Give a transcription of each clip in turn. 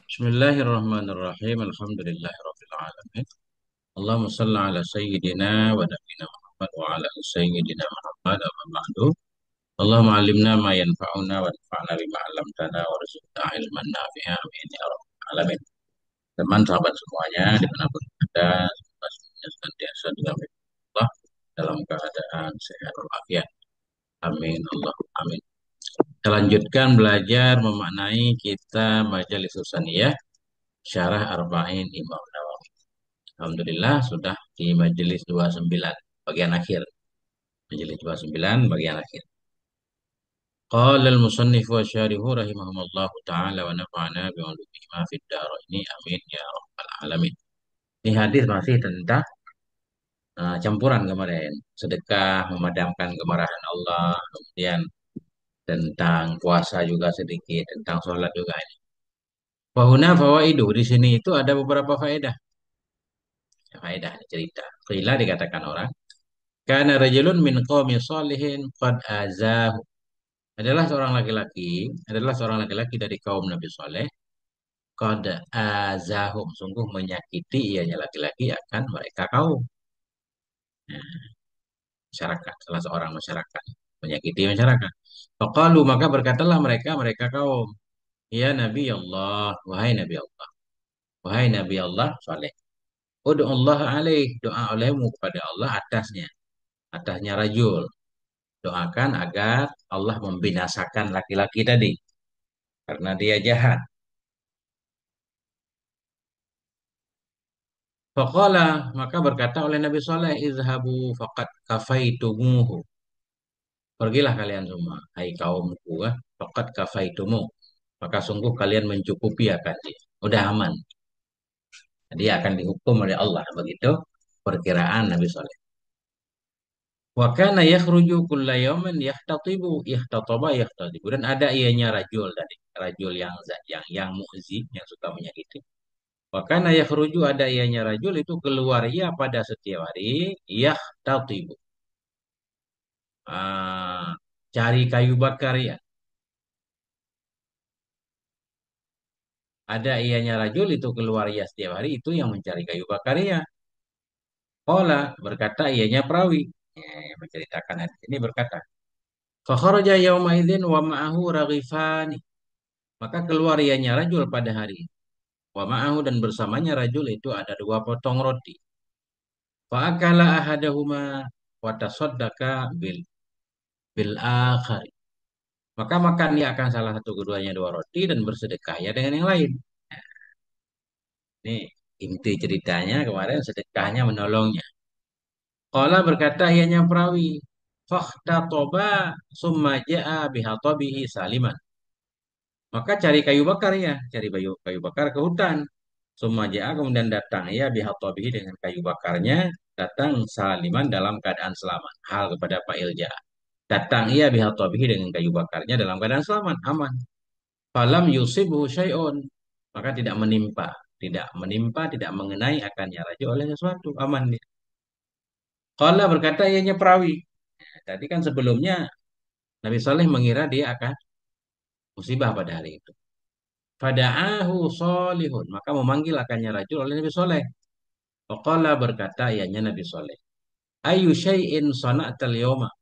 Bismillahirrahmanirrahim. Alhamdulillahirabbil alamin. Allahumma shalli ala sayyidina wa nabiyina Muhammad wa ala ali sayyidina Muhammad amma ba'du. Allahumma 'allimna ma yanfa'una wa anfa'na bima 'allamtana warzuqna ilman nafi'a amin ya rabbal alamin. Teman sahabat semuanya dimanapun Anda, semoga senantiasa dalam Allah dalam keadaan sehat walafiat. Amin Allah amin. Kita lanjutkan belajar memaknai kita Majelis Susaniyah Syarah Arba'in Imam Nawawi. Alhamdulillah sudah di majelis 29 bagian akhir. Majelis 29 bagian akhir. Qala al-musannif wa syarihu rahimahumullah ta'ala wa nafa'ana bi'ulumihima fid ini amin ya rabbal alamin. Ini hadis masih tentang campuran kemarin. Sedekah memadamkan kemarahan Allah, kemudian tentang puasa juga sedikit, tentang sholat juga ini. Wahuna fawaidu di sini itu ada beberapa faedah. Faedah cerita. Qila dikatakan orang karena rajulun min qaumi salihin qad azahu. Adalah seorang laki-laki dari kaum Nabi Saleh. Qad azahum, sungguh menyakiti ianya laki-laki akan mereka kaum. Nah, masyarakat, salah seorang masyarakat. Menyakiti masyarakat. Faqalu, maka berkatalah mereka kaum. Ya Nabi Allah, wahai Nabi Allah. Wahai Nabi Allah Saleh. Ud'u Allah alaih, doa olehmu kepada Allah atasnya. Atasnya rajul. Doakan agar Allah membinasakan laki-laki tadi karena dia jahat. Faqala, maka berkata oleh Nabi Saleh, izhabu faqad kafaitumuhu. Pergilah kalian semua, hai kaumku, faqad kafaitumu. Maka sungguh kalian mencukupi akan dia. Udah aman. Dia akan dihukum oleh Allah. Begitu perkiraan Nabi Saleh. Wa kana yakhruju kulla yawmin yahtatibu. Dan ada ianya rajul tadi, rajul yang mu'zi, yang suka menyakiti. Wakana yakhruju ada ianya rajul itu keluar ia pada setiap hari yahtatibu. Ah, cari kayu bakar ya. Ada ianya rajul itu keluar ia setiap hari itu yang mencari kayu bakar ya. Qala berkata ianya perawi. Yang menceritakan hadis ini berkata, fa kharaja yauma idzin wa ma'ahu raghifani. Maka keluar ianya rajul pada hari itu. Wa ma'ahu dan bersamanya rajul itu ada dua potong roti. Fa akala ahadahuma wa tasaddaqa bil akhar. Maka makan dia akan salah satu keduanya dua roti dan bersedekah ya dengan yang lain. Ini inti ceritanya kemarin sedekahnya menolongnya. Qala berkata ianya perawi. Fakhtatoba summa ja'a bihatabihi saliman. Maka cari kayu bakar ya, cari kayu bakar ke hutan. Summa ja'a kemudian datang ya bihatabihi dengan kayu bakarnya, datang saliman dalam keadaan selamat. Hal kepada Pak Ilja. Datang ia bihatabihi dengan kayu bakarnya dalam keadaan selamat, aman. Falam yusibhu syai'un. Maka tidak mengenai akannya raja oleh sesuatu, aman dia. Qala berkata ianya perawi. Nah, tadi kan sebelumnya Nabi Saleh mengira dia akan musibah pada hari itu. Fada'ahu solihun. Maka memanggil akannya rajul oleh Nabi Saleh. Qala berkata ianya Nabi Saleh. Ayu syai'in sana'tal yawma.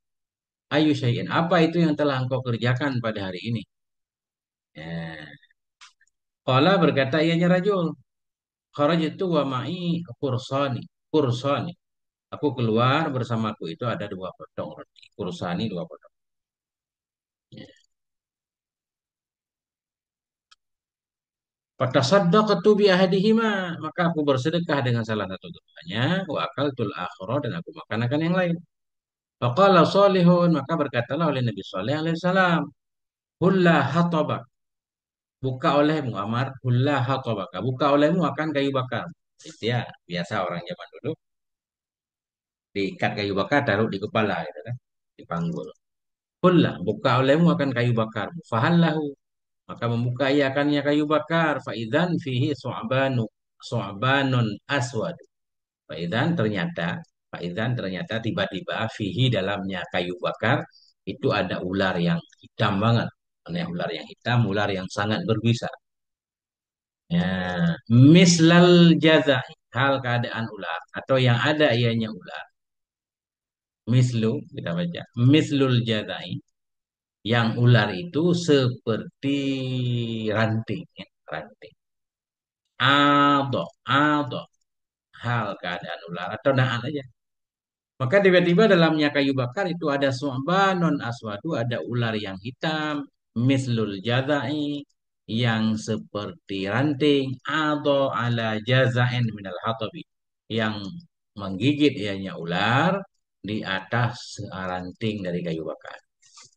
Ayu syai'in. Apa itu yang telah engkau kerjakan pada hari ini? Ya. Qala berkata ianya rajul. Kharajtu wa ma'i kursani. Kursani. Aku keluar bersamaku itu ada dua potong roti. Kursani dua potong. Ya. Fatasaddaqtu bi ahadihima. Maka aku bersedekah dengan salah satu keduanya. Wa akaltul akhra dan aku makan akan yang lain. Faqala salihun. Maka berkatalah oleh Nabi Saleh alaihissalam. Hulla hatabak. Buka olehmu Amar. Hulla hatabaka. Buka olehmu akan kayu bakar. Itu ya biasa orang zaman dulu. Diikat kayu bakar taruh di kepala gitu kan. Dipanggul. Qullah, buka olehmu akan kayu bakar. Fahallahu. Maka membuka ia akannya kayu bakar. Faidan fihi su'banun aswad. Faidan ternyata tiba-tiba fihi dalamnya kayu bakar itu ada ular yang hitam banget. Ular yang hitam, ular yang sangat berbisa. Ya, mislal jazai, hal keadaan ular atau yang ada ianya ular. Mislu kita baca. Mislul jazai, yang ular itu seperti ranting, ya, ranting. Ado, hal keadaan ular atau naat aja. Maka tiba-tiba dalamnya kayu bakar itu ada su'banun aswadu, ada ular yang hitam, mislul jazai, yang seperti ranting, atau ala jazain minal hatabi, yang menggigit ianya ular di atas ranting dari kayu bakar.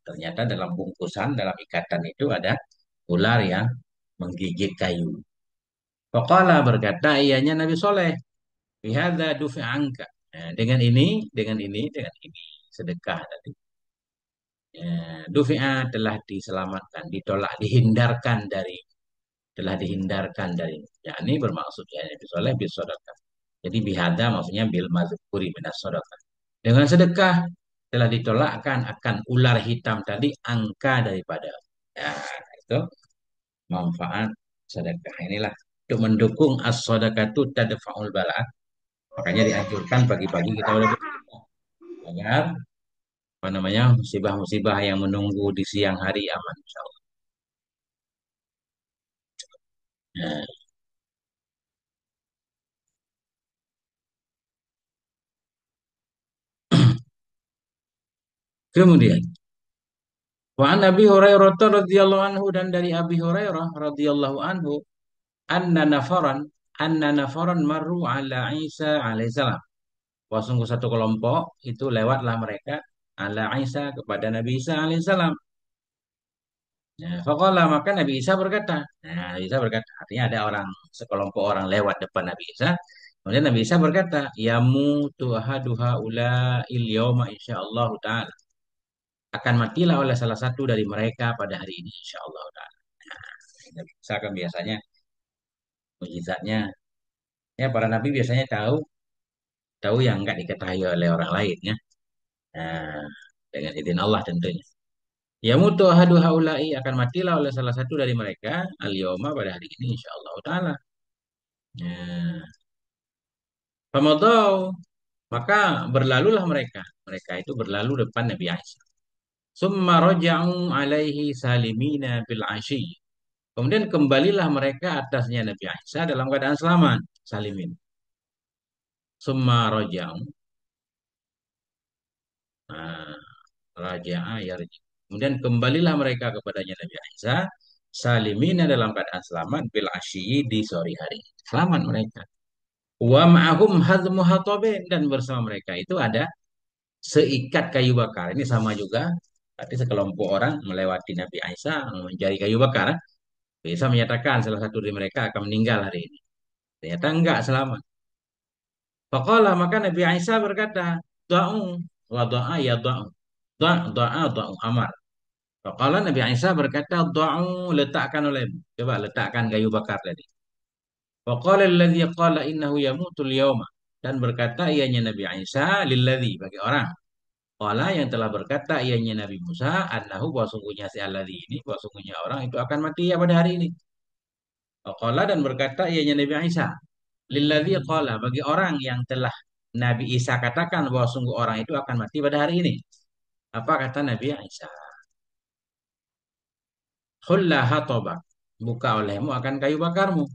Ternyata dalam bungkusan, dalam ikatan itu ada ular yang menggigit kayu. Faqala berkata ianya Nabi Soleh, bihadza dufi'a anka. Nah, dengan ini sedekah tadi. Dufi'a telah diselamatkan, ditolak, dihindarkan dari, telah dihindarkan dari. Ya, ini bermaksud ya Nabi Soleh bil sedekah. Jadi bihada maksudnya bil mazkuri minas sedekah. Dengan sedekah telah ditolakkan akan ular hitam tadi angka daripada. Ya, itu manfaat sedekah. Inilah untuk mendukung as-sadaqatu tadfa'ul bala. Makanya dianjurkan pagi-pagi kita udah bersedekah agar apa namanya musibah-musibah yang menunggu di siang hari aman insya Allah. Nah, kemudian wa an Abi Hurairah radhiyallahu anhu, dan dari Abi Hurairah radhiyallahu anhu anna nafaran marru ala Isa alaihissalam. Wah, sungguh satu kelompok itu lewatlah mereka ala Isa kepada Nabi Isa alaihissalam. Nah, faqala, maka Nabi Isa berkata, nah, Nabi Isa berkata, artinya ada orang, sekelompok orang lewat depan Nabi Isa. Kemudian Nabi Isa berkata, yamutu ahaduha ula il yawma insyaallah ta'ala. Akan matilah oleh salah satu dari mereka pada hari ini insyaallah ta'ala. Nah, Nabi Isa kan biasanya mujizatnya, ya para nabi biasanya tahu tahu yang enggak diketahui oleh orang lain ya. Nah, dengan izin Allah tentunya. Yamutu ahadu haula'i, akan matilah oleh salah satu dari mereka al-yawma pada hari ini insyaallah taala. Nah, famadau, maka berlalulah mereka. Mereka itu berlalu depan Nabi Isa. Summa raja'u alaihi salimina bil asyi. Kemudian kembalilah mereka atasnya Nabi Isa dalam keadaan selamat, salimin. Summa raja'u, nah, raja'a yarji. Kemudian kembalilah mereka kepadanya Nabi Isa salimina dalam keadaan selamat bil asyi, di sore hari. Selamat mereka. Wa ma'ahum hazmu hatabin, dan bersama mereka itu ada seikat kayu bakar. Ini sama juga. Berarti sekelompok orang melewati Nabi Isa mencari kayu bakar. Bisa menyatakan salah satu dari mereka akan meninggal hari ini. Ternyata enggak, selamat. Faqala, maka Nabi Isa berkata, da'u wa da'a ya da'u. Da'u amar. Faqala, Nabi Isa berkata, da'u, letakkan olehmu. Coba letakkan kayu bakar tadi. Faqala alladhi qala innahu yamutul yawma. Dan berkata ianya Nabi Isa lilladhi, bagi orang. Qala, yang telah berkata ianya Nabi Musa, annahu, bahwa sungguhnya si alladhi ini, bahwa sungguhnya orang itu akan mati ya pada hari ini. Qala, dan berkata ianya Nabi Isa, lilladzi qala, bagi orang yang telah Nabi Isa katakan bahwa sungguh orang itu akan mati pada hari ini. Apa kata Nabi Isa? Hulla hatobak, buka olehmu akan kayu bakarmu.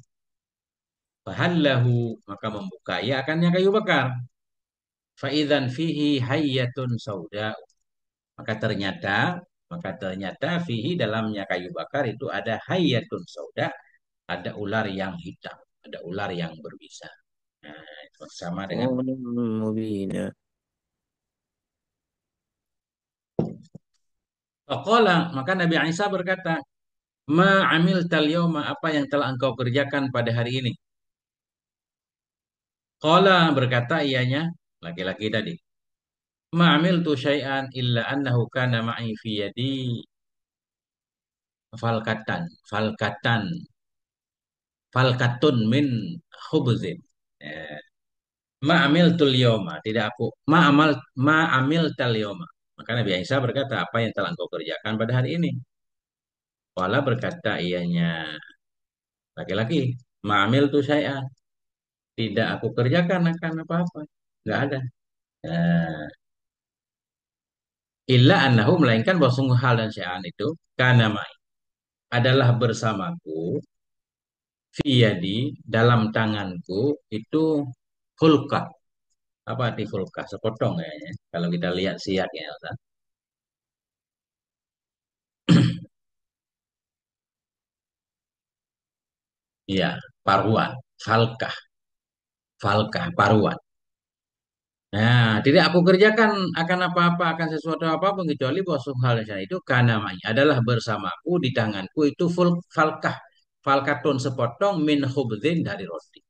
Fahallahu, maka membuka ia akannya kayu bakar. Faidzan fihi hayyatun sauda, maka ternyata maka ternyata fihi, dalamnya kayu bakar itu ada hayyatun sauda, ada ular yang hitam, ada ular yang berbisa. Nah, itu sama dengan مبينا. faqala, maka Nabi Isa berkata, ma amil tal yauma, apa yang telah engkau kerjakan pada hari ini? Qala, berkata ianya, laki-laki tadi, ma amiltu syai'an illa annahu kana ma'i fi yadi falkatan, falkatan, falkatun min khubzin. Eh, ma amiltul yauma, tidak aku, ma amil tal yauma. Maka Nabi Isa berkata, apa yang telah engkau kerjakan pada hari ini? Qala, berkata ianya, laki-laki, Ma'amil tu saya tidak aku kerjakan akan apa-apa. Nggak ada. Eh, illa annahu melainkan bahwa sungguh hal dan syai'an itu kana ma'i adalah bersamaku fiyadi dalam tanganku itu hulkah. Apa arti hulkah? Sepotong kayaknya. Kalau kita lihat siaknya, Ustaz. Iya, paruan, falkah, falkah, paruan. Nah, tidak aku kerjakan akan apa-apa, akan sesuatu apapun kecuali bahwa suatu hal yang itu karena adalah bersamaku di tanganku itu full falkah, falkatun sepotong min khubzin dari roti.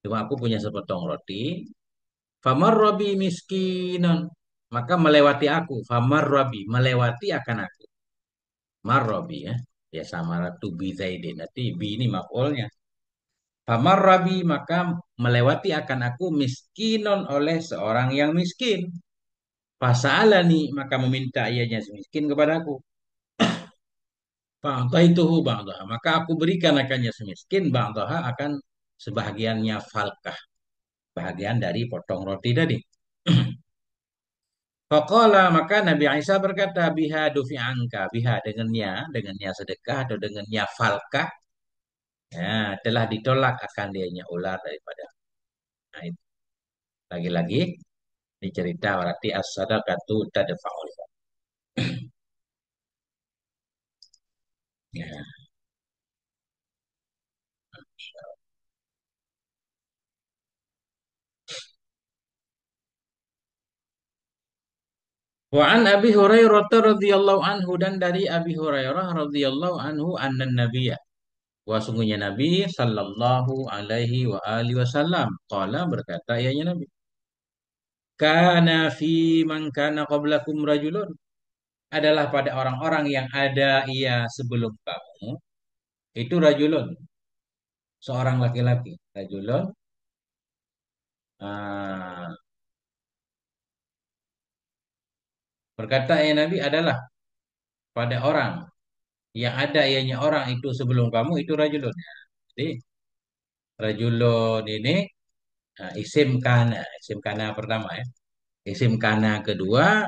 Cuma aku punya sepotong roti. Famar robi miskinon, maka melewati aku. Famar robi melewati akan aku. Marrobi ya, ya sama ratu bi zaidin. Nanti bi ini maf'ulnya. Famar robi maka melewati akan aku miskinon oleh seorang yang miskin. Fasa'alani maka meminta ianya semiskin kepadaku. Fa'ataituhu ba'daha. Maka aku berikan akannya semiskin ba'daha akan sebahagiannya falkah. Bahagian dari potong roti tadi. Faqala maka Nabi Isa berkata biha dufi'anka. Biha dengannya sedekah atau dengannya falkah. Ya, telah ditolak akan dianya ular daripada. Nah, itu. Lagi-lagi dicerita berarti as-sadaqatu tadfa'ul. Ya. Wa an Abi Hurairah radhiyallahu anhu dan dari Abi Hurairah radhiyallahu anhu anna nabiyya wa sungguhnya Nabi sallallahu alaihi wa alihi wasallam qala berkata ianya Nabi kana fi man kana qablakum rajulun adalah pada orang-orang yang ada ia sebelum kamu itu rajulun seorang laki-laki rajulun ah, berkata ya Nabi adalah pada orang yang ada ianya orang itu sebelum kamu itu rajulun. Jadi rajulun ini isim kana pertama ya. Isim kana kedua,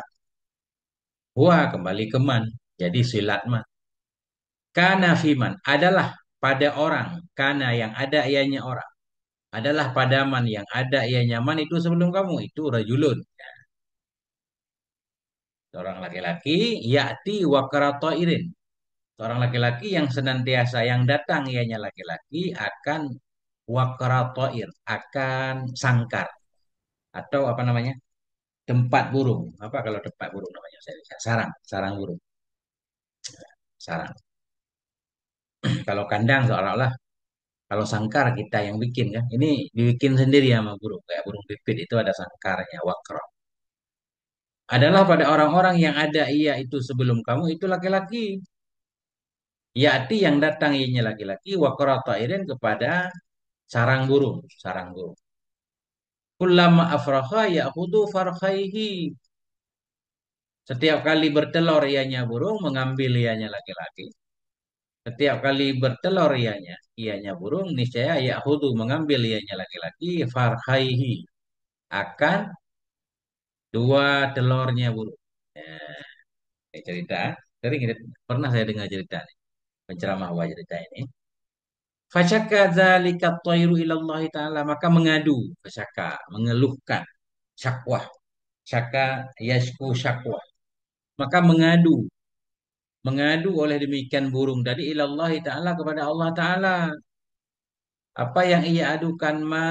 huwa kembali ke man. Jadi silat man. Kana fiman adalah pada orang. Kana yang ada ianya orang. Adalah pada man yang ada ianya man itu sebelum kamu. Itu rajulun. Seorang laki-laki, ya'ti wakarata irin. Seorang laki-laki yang senantiasa yang datang ianya laki-laki akan wakaratoir. Akan sangkar. Atau apa namanya? Tempat burung. Apa kalau tempat burung namanya? Sarang, sarang burung. Sarang. Kalau kandang seolah-olah kalau sangkar kita yang bikin kan. Ini dibikin sendiri sama burung. Kayak burung pipit itu ada sangkarnya, wakro. Adalah pada orang-orang yang ada ia itu sebelum kamu itu laki-laki. Yaitu yang datang ianya laki-laki wakro tairin kepada sarang burung, sarang burung. Kullama afraha ya'khudhu farkhaihi. Setiap kali bertelur ianya burung mengambil ianya laki-laki. Setiap kali bertelur ianya burung, niscaya Yahudu mengambil ianya laki-laki, farhaihi akan dua telurnya burung. Ya, ini cerita, sering pernah saya dengar cerita ini, penceramah wajah cerita ini. Fasyaka dzalika thairu ilallahi ta'ala, maka mengadu, fasyaka, mengeluhkan, syakwah, syaka yashku syakwa. Maka mengadu oleh demikian burung tadi ilallahi ta'ala kepada Allah Ta'ala. Apa yang ia adukan ma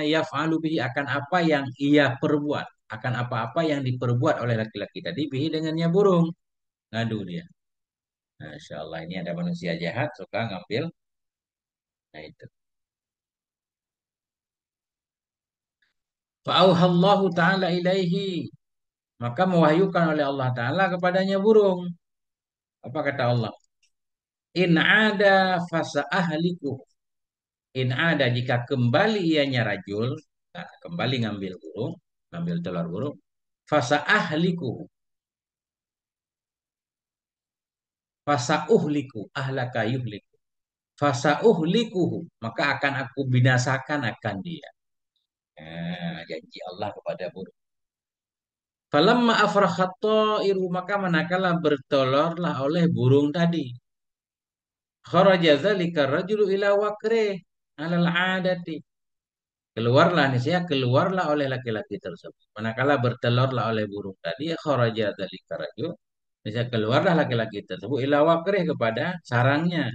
yaf'alu bihi akan apa yang ia perbuat. Akan apa-apa yang diperbuat oleh laki-laki tadi bihi dengannya burung. Ngadu dia. Masya Allah ini ada manusia jahat suka ngambil. Nah itu. Fa'auhallahu ta'ala ilaihi. Maka mewahyukan oleh Allah Ta'ala kepadanya burung. Apa kata Allah? In ada fasa ahliku. In ada jika kembali ianya rajul. Nah, kembali ngambil burung. Ngambil telur burung. Fasa ahliku. Fasa uhliku ahlaka yuhliku. Fasauhlikuhu, maka akan aku binasakan akan dia. Janji Allah kepada burung. Falamma afrakhat ta'iru, maka manakala bertelurlah oleh burung tadi. Kharaja dzalika rajulu ila wakrih alal adati. Keluarlah nih saya keluarlah oleh laki-laki tersebut. Manakala bertelurlah oleh burung tadi, kharaja dzalika rajul. Saya keluarlah laki-laki tersebut ila wakrih kepada sarangnya.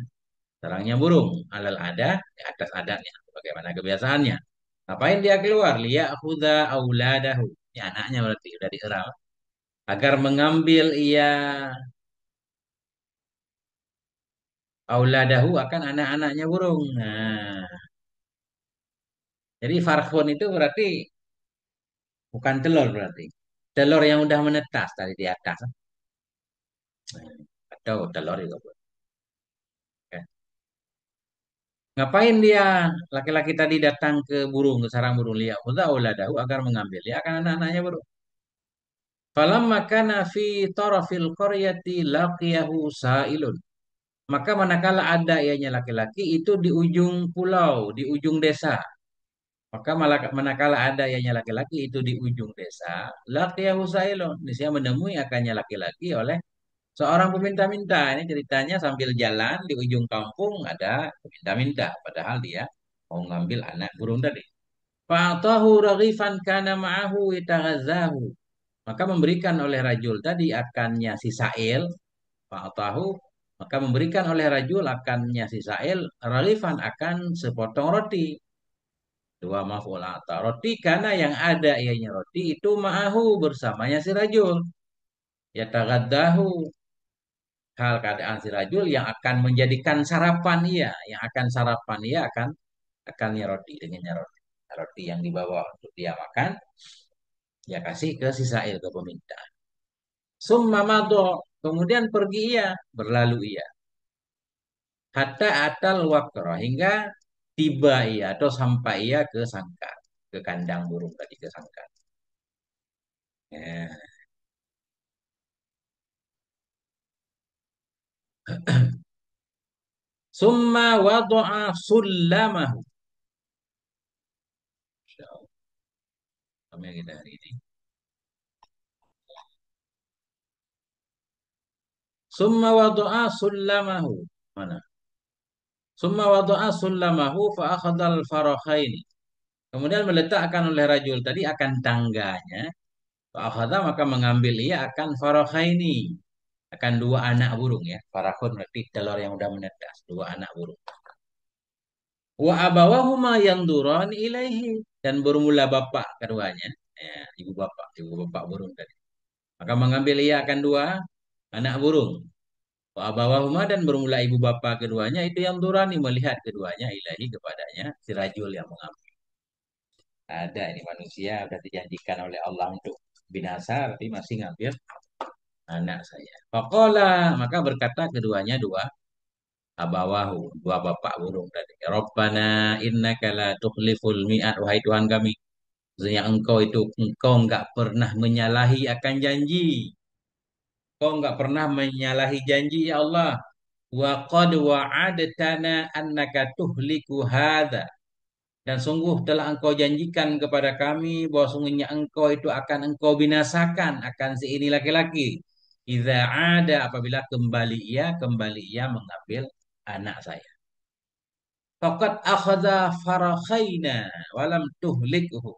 Sarangnya burung alal ada di atas adatnya bagaimana kebiasaannya. Ngapain dia keluar? Liya'khudha auladahu. Ini anaknya berarti udah dieral. Agar mengambil ia auladahu akan anak-anaknya burung. Nah, jadi farkhun itu berarti bukan telur berarti. Telur yang udah menetas tadi di atas. Atau telur juga boleh. Oke. Ngapain dia laki-laki tadi datang ke burung, ke sarang burung liak auladahu agar mengambil dia akan anak-anaknya burung. Falamma kana fi tarafil qaryati laqiyahu sa'ilun. Maka manakala ada ianya laki-laki itu di ujung pulau, di ujung desa. Maka manakala ada ianya laki-laki itu di ujung desa, laqiyahu sa'ilun. Dia menemui akannya laki-laki oleh seorang peminta-minta. Ini ceritanya sambil jalan di ujung kampung ada peminta-minta. Padahal dia mau ngambil anak burung tadi. Fa'atahu raghifan kana ma'ahu itaghazzahu. Maka memberikan oleh rajul tadi akannya si Sa'il. Fa'atahu. Maka memberikan oleh rajul akannya si Sa'il. Raghifan akan sepotong roti. Dua maf'ulata. Roti karena yang ada ianya roti itu ma'ahu bersamanya si rajul. Ya tagaddahu. Hal keadaan si rajul yang akan menjadikan sarapan ia. Yang akan sarapan ia akannya roti. Dengannya roti. Roti yang dibawa untuk dia makan. Ya kasih ke si Sa'il ke peminta. Summa madho. Kemudian pergi ia. Berlalu ia. Hatta atal waqra. Hingga tiba ia atau sampai ia ke sangkar. Ke kandang burung tadi ke sangkar. Ya. Summa wadu'a sullamahu. Insyaallah. Kami kita hari ini. Summa wadu'a sullamahu. Mana? Summa wadu'a sullamahu fa akhadal farakhaini. Kemudian meletakkan oleh rajul tadi akan tangganya. Fa akhadha maka mengambil ia akan farakhaini. Akan dua anak burung ya. Farakhun berarti telur yang udah menetas. Dua anak burung. Wa abawahuma yang durani ilaihi. Dan bermula bapak keduanya. Ya, ibu bapak burung tadi. Maka mengambil ia akan dua anak burung. Wa abawahuma dan bermula ibu bapa keduanya itu yang durani melihat keduanya ilahi kepadanya si rajul yang mengambil. Ada ini manusia sudah dijanjikan oleh Allah untuk binasa tapi masih ngambil anak saya. Faqala maka berkata keduanya dua abawahu dua bapak burung tadi. Rabbana innaka la tukhliful mi'at wahai Tuhan kami. Maksudnya engkau enggak pernah menyalahi akan janji. Engkau enggak pernah menyalahi janji ya Allah. Wa qad wa'adtana annaka tuhliku hadza. Dan sungguh telah engkau janjikan kepada kami bahwa sungguhnya engkau itu akan engkau binasakan akan si ini laki-laki. Idza ada apabila kembali ia mengambil anak saya. Faqad akhadha farakhaina walam tuhlikhu.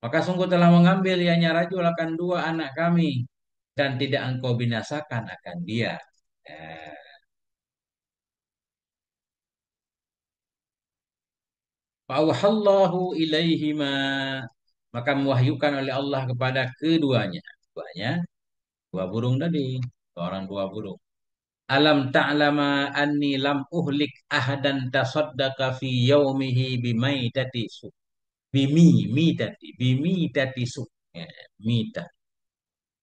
Maka sungguh telah mengambil ianya rajul akan dua anak kami dan tidak engkau binasakan akan dia. Eh, Fa'auhallahu ilaihima. Maka mewahyukan oleh Allah kepada keduanya. Keduanya, dua burung tadi. Dua burung. Alam ta'lama anni lam uhlik ahadan tasaddaqa fi yaumihi bimaitati su. Bimi tati su. Ya, mita.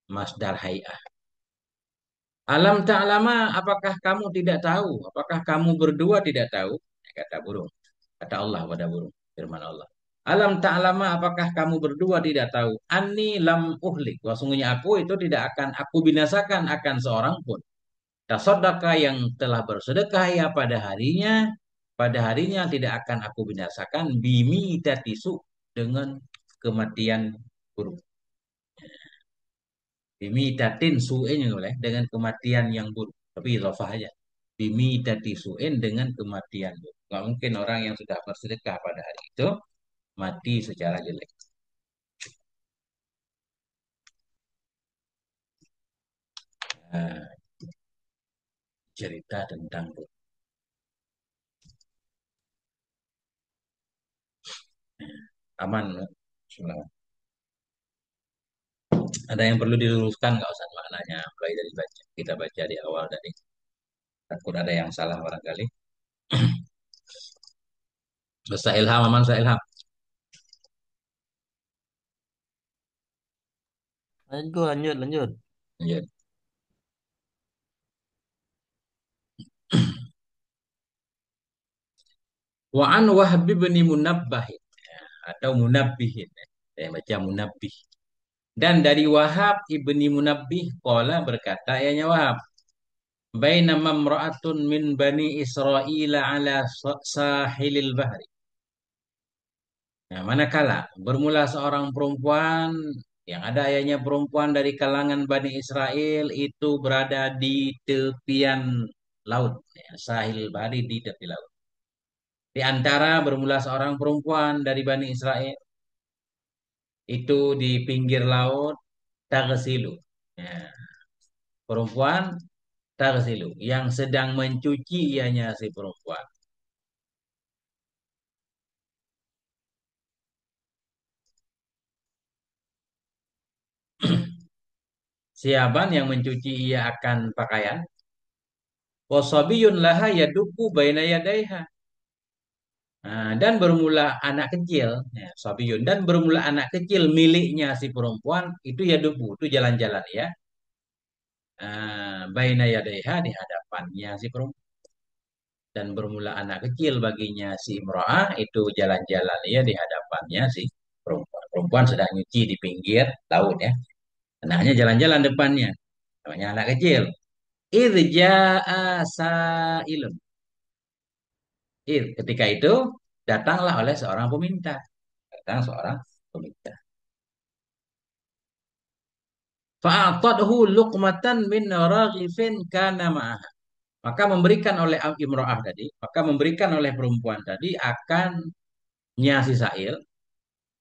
Masdar hay'ah. Alam ta'lama, apakah kamu tidak tahu? Apakah kamu berdua tidak tahu? Kata burung. Kata Allah pada burung. Firman Allah. Alam ta'lama apakah kamu berdua tidak tahu? Ani lam uhlik. Sesungguhnya aku itu tidak akan aku binasakan akan seorang pun. Tasoddaka yang telah bersedekah ya pada harinya tidak akan aku binasakan bimi tatisu dengan kematian buruk. Bimi tatin su'in boleh dengan kematian yang buruk. Tapi idhofah aja. Bimi tati su'in dengan kematian buruk. Nggak mungkin orang yang sudah bersedekah pada hari itu mati secara jelek. Nah, cerita tentang aman. Ada yang perlu diluruskan nggak usah maknanya mulai dari baca. Kita baca di awal tadi. Takut ada yang salah barangkali. Ustaz Ilham, aman Ustaz Ilham. Lanjut, lanjut, lanjut. Ya. Wa an Wahb bin Munabbah atau Munabbihin. Saya baca Munabbih. Dan dari Wahab ibni Munabbih qala berkata ya Wahab, bainama imra'atun min bani Israil ala sahilil bahri. Nah, manakala bermula seorang perempuan yang ada ayahnya perempuan dari kalangan Bani Israel itu berada di tepian laut. Ya, sahil bahri di tepi laut. Di antara bermula seorang perempuan dari Bani Israel itu di pinggir laut Tagsilu. Ya, perempuan Tagsilu yang sedang mencuci ianya si perempuan. Siapan yang mencuci ia akan pakaian. Wasabiyun laha yaduku baina yadaiha. Nah, dan bermula anak kecil, ya, sabiyun, dan bermula anak kecil miliknya si perempuan itu yaduku, itu jalan-jalan ya. Baina yadaiha di hadapannya si perempuan. Dan bermula anak kecil baginya si imro'ah itu jalan-jalan ya di hadapannya si perempuan. Perempuan sedang nyuci di pinggir laut ya. Anaknya jalan-jalan depannya. Namanya anak kecil. Irja'a sa'ilun. Ketika itu datanglah oleh seorang peminta. Datang seorang peminta. Fa'atadhu luqmatan min raghifin kana ma'ah. Maka memberikan oleh imro'ah tadi, maka memberikan oleh perempuan tadi akan nyasi sa'il,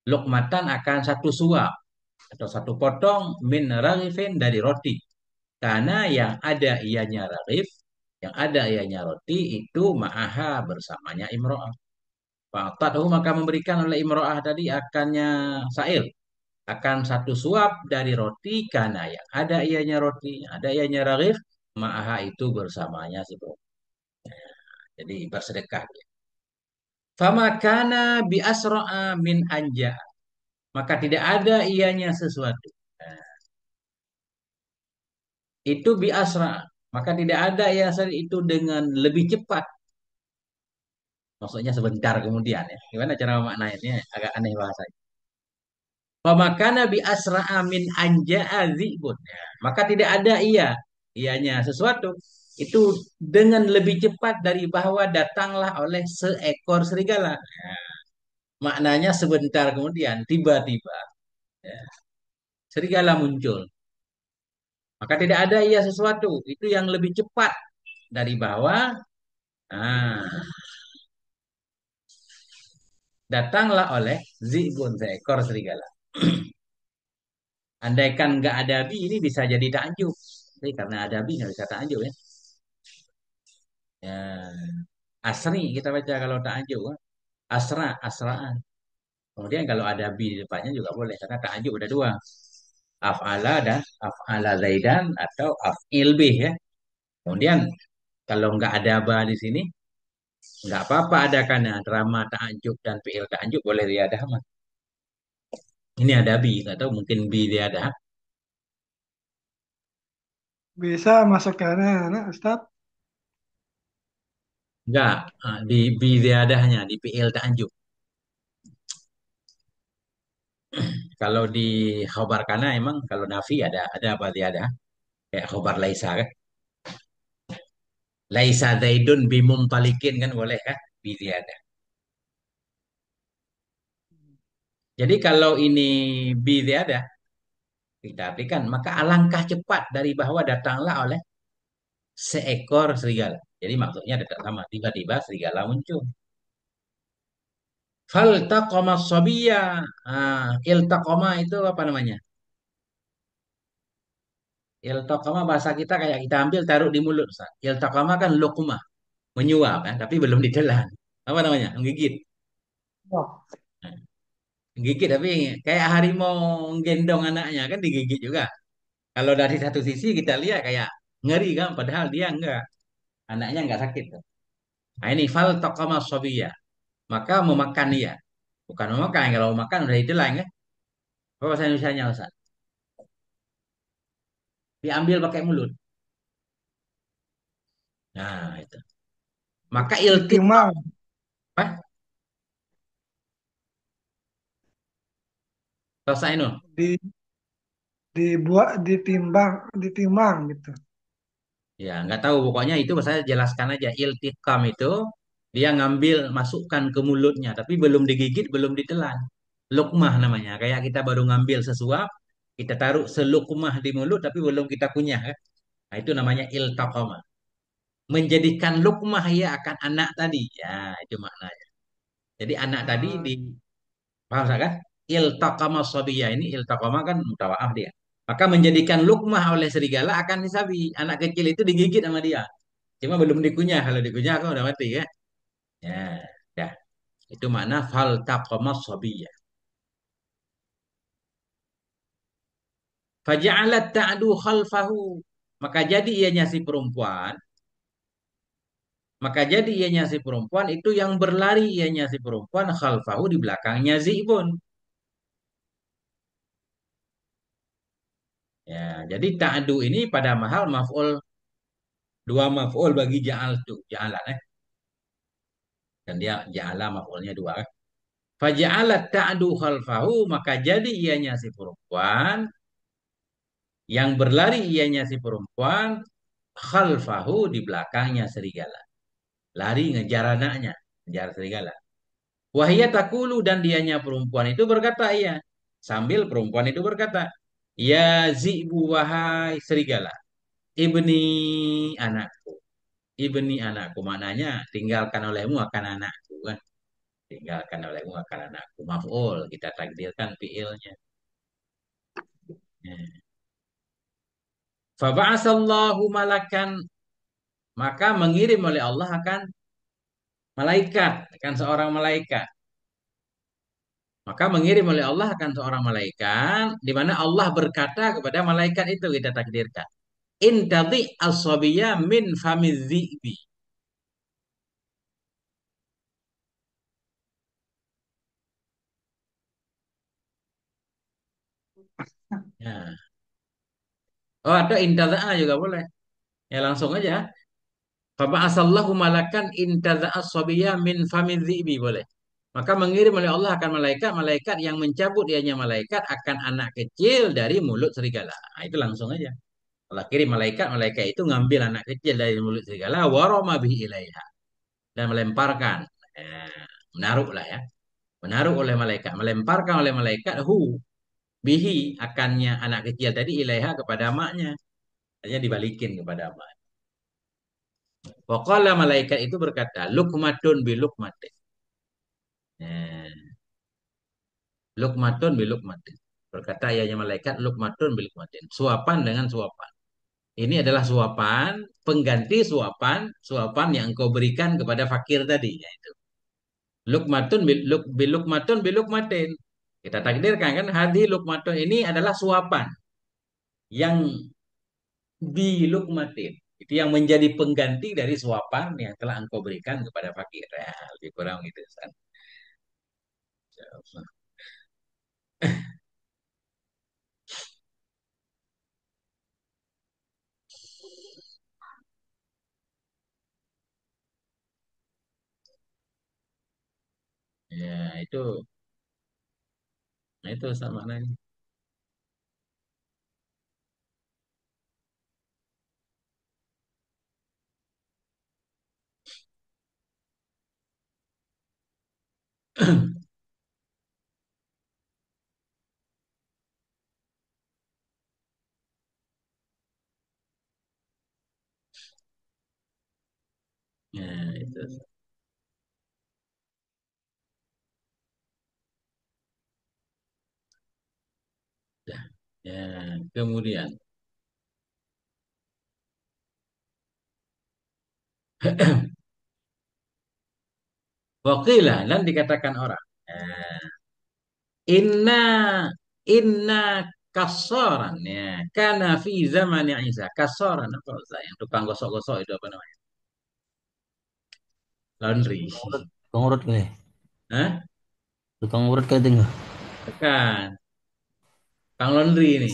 luqmatan akan satu suap atau satu potong min raghifin dari roti. Karena yang ada ianya raghif, yang ada ianya roti itu ma'aha bersamanya imro'ah. Fa'atadhu maka memberikan oleh imro'ah tadi akannya sa'il. Akan satu suap dari roti karena yang ada ianya roti, yang ada ianya raghif, ma'aha itu bersamanya si bro. Jadi bersedekah dia. Fama kana bi asra'a min anja. Maka tidak ada ianya sesuatu. Nah, itu bi asra. Maka tidak ada ya itu dengan lebih cepat. Maksudnya sebentar kemudian ya. Gimana cara memaknainya? Agak aneh bahasanya. Pemakana bi asra'a min anja'a dzibun. Ya, maka tidak ada ianya sesuatu itu dengan lebih cepat dari bahwa datanglah oleh seekor serigala. Ya, maknanya sebentar kemudian tiba-tiba ya, serigala muncul. Maka tidak ada sesuatu itu yang lebih cepat dari bahwa ah, datanglah oleh zibun seekor serigala. Andaikan nggak ada bi ini bisa jadi takjub. Tapi karena ada bi nggak bisa takjub ya. Ya, asri kita baca kalau ta'ajub kan. Asra, asraan. Kemudian kalau ada bi di depannya juga boleh karena ta'ajub ada dua. Af'ala dan af'ala zaidan atau af'il bih ya. Kemudian kalau nggak ada ba di sini nggak apa-apa ada karena drama ta'ajub dan fi'il ta'ajub boleh dia ada mah. Ini ada bi, nggak tahu mungkin bi dia ada. Bisa masuk ke anak Ustaz. Nggak, di bi dia ada hanya di fi'il ta'ajub. Kalau di khobar kana emang kalau nafi ada apa dia ada kayak khobar laisa kan. Laisa Zaidun bimuntalikin kan boleh kan? Biziada. Jadi kalau ini biziada kita artikan maka alangkah cepat dari bahwa datanglah oleh seekor serigala. Jadi maksudnya tidak sama. Tiba-tiba serigala muncul. Faltaqama sabiyya. Iltaqama itu apa namanya? Iltaqama bahasa kita kayak kita ambil taruh di mulut. Ustaz. Iltaqama kan luqmah, menyuap kan, tapi belum ditelan. Apa namanya? Menggigit. Oh, Nah, menggigit tapi kayak harimau gendong anaknya kan digigit juga. Kalau dari satu sisi kita lihat kayak ngeri kan, padahal dia enggak. Anaknya enggak sakit. Tuh. Nah ini faltaqama sabiyya. Maka memakan dia. Bukan memakan, kalau memakan udah ditelan kan. Apa bahasa Indonesianya Ustaz? Diambil pakai mulut. Nah, itu. Maka iltiqam. ditimang, Apa? Bahasa ini. di dibuat, ditimang gitu. Ya, nggak tahu. Pokoknya itu saya jelaskan aja. Iltiqam itu dia ngambil, masukkan ke mulutnya. Tapi belum digigit, belum ditelan. Lukmah namanya. Kayak kita baru ngambil sesuap, kita taruh selukmah di mulut, tapi belum kita kunyah. Kan? Nah, itu namanya iltaqama. Menjadikan lukmah ya akan anak tadi. Ya, itu maknanya. Jadi anak tadi Ah, di paham saya kan? Iltaqama sabiyya ini iltaqama kan mutawaaf dia. Maka menjadikan lukmah oleh serigala akan disabi. Anak kecil itu digigit sama dia. Cuma belum dikunyah. Kalau dikunyah kan udah mati ya. Ya, dah. Itu makna faltaqama sabiyya. Faja'alat ta'du khalfahu. Maka jadi ianya si perempuan. Maka jadi ianya si perempuan itu yang berlari ianya si perempuan khalfahu di belakangnya Zibun. Ya, jadi ta'du ini pada mahal maf'ul dua maf'ul bagi ja'al tuh, ja'alan dan dia ja'ala maf'ulnya dua. Faja'alat ta'du khalfahu maka jadi ianya si perempuan yang berlari ianya si perempuan khalfahu di belakangnya serigala. Lari ngejar anaknya, ngejar serigala. Wahia takulu dan dianya perempuan itu berkata iya. Sambil perempuan itu berkata, ya zibu wahai serigala, ibni anakku, ibni anakku. Maknanya tinggalkan olehmu akan anakku kan. Tinggalkan olehmu akan anakku. Maf'ul, kita takdirkan fi'ilnya. Ya. Faba'asallahu malakan, maka mengirim oleh Allah akan malaikat, akan seorang malaikat. Maka mengirim oleh Allah akan seorang malaikat, di mana Allah berkata kepada malaikat itu kita takdirkan. Intadhi as-sabiyya min famiz zi'bi. Ya. Oh ada intadha juga boleh. Ya langsung aja. Faba'asallahu malakan intadha as-sabiyya min famiz zi'bi boleh. Maka mengirim oleh Allah akan malaikat, malaikat yang mencabut dianya malaikat akan anak kecil dari mulut serigala. Nah, itu langsung aja. Allah kirim malaikat, malaikat itu ngambil anak kecil dari mulut serigala, waroma bihi ilaiha dan melemparkan, menaruh lah ya, menaruh oleh malaikat, melemparkan oleh malaikat bihi akannya anak kecil tadi ilaiha kepada maknya, hanya dibalikin kepada mak. Waqala malaikat itu berkata, lukmatun bi lukmatin. Lukmatun bi lukmatin. Berkata ayahnya malaikat, lukmatun bi lukmatin. Suapan dengan suapan. Ini adalah suapan, pengganti suapan, suapan yang engkau berikan kepada fakir tadi. Yaitu. Lukmatun bil lukmatun bil lukmatin. Kita takdirkan kan hadi lukmatun ini adalah suapan yang bi lukmatin. Itu yang menjadi pengganti dari suapan yang telah engkau berikan kepada fakir. Ya, lebih kurang gitu. Ustaz. Ya, itu sama maknanya. Ya, itu. Ya, ya. Kemudian. Wakilah dan dikatakan orang. Inna inna kasoran ya. Karena fi zaman Isa kasoran apa Ustaz? Yang tukang gosok-gosok itu apa namanya? Laundry. Tukang urut kali. Hah? Tukang urut kayak itu nggak? Bukan. Kang laundry ini.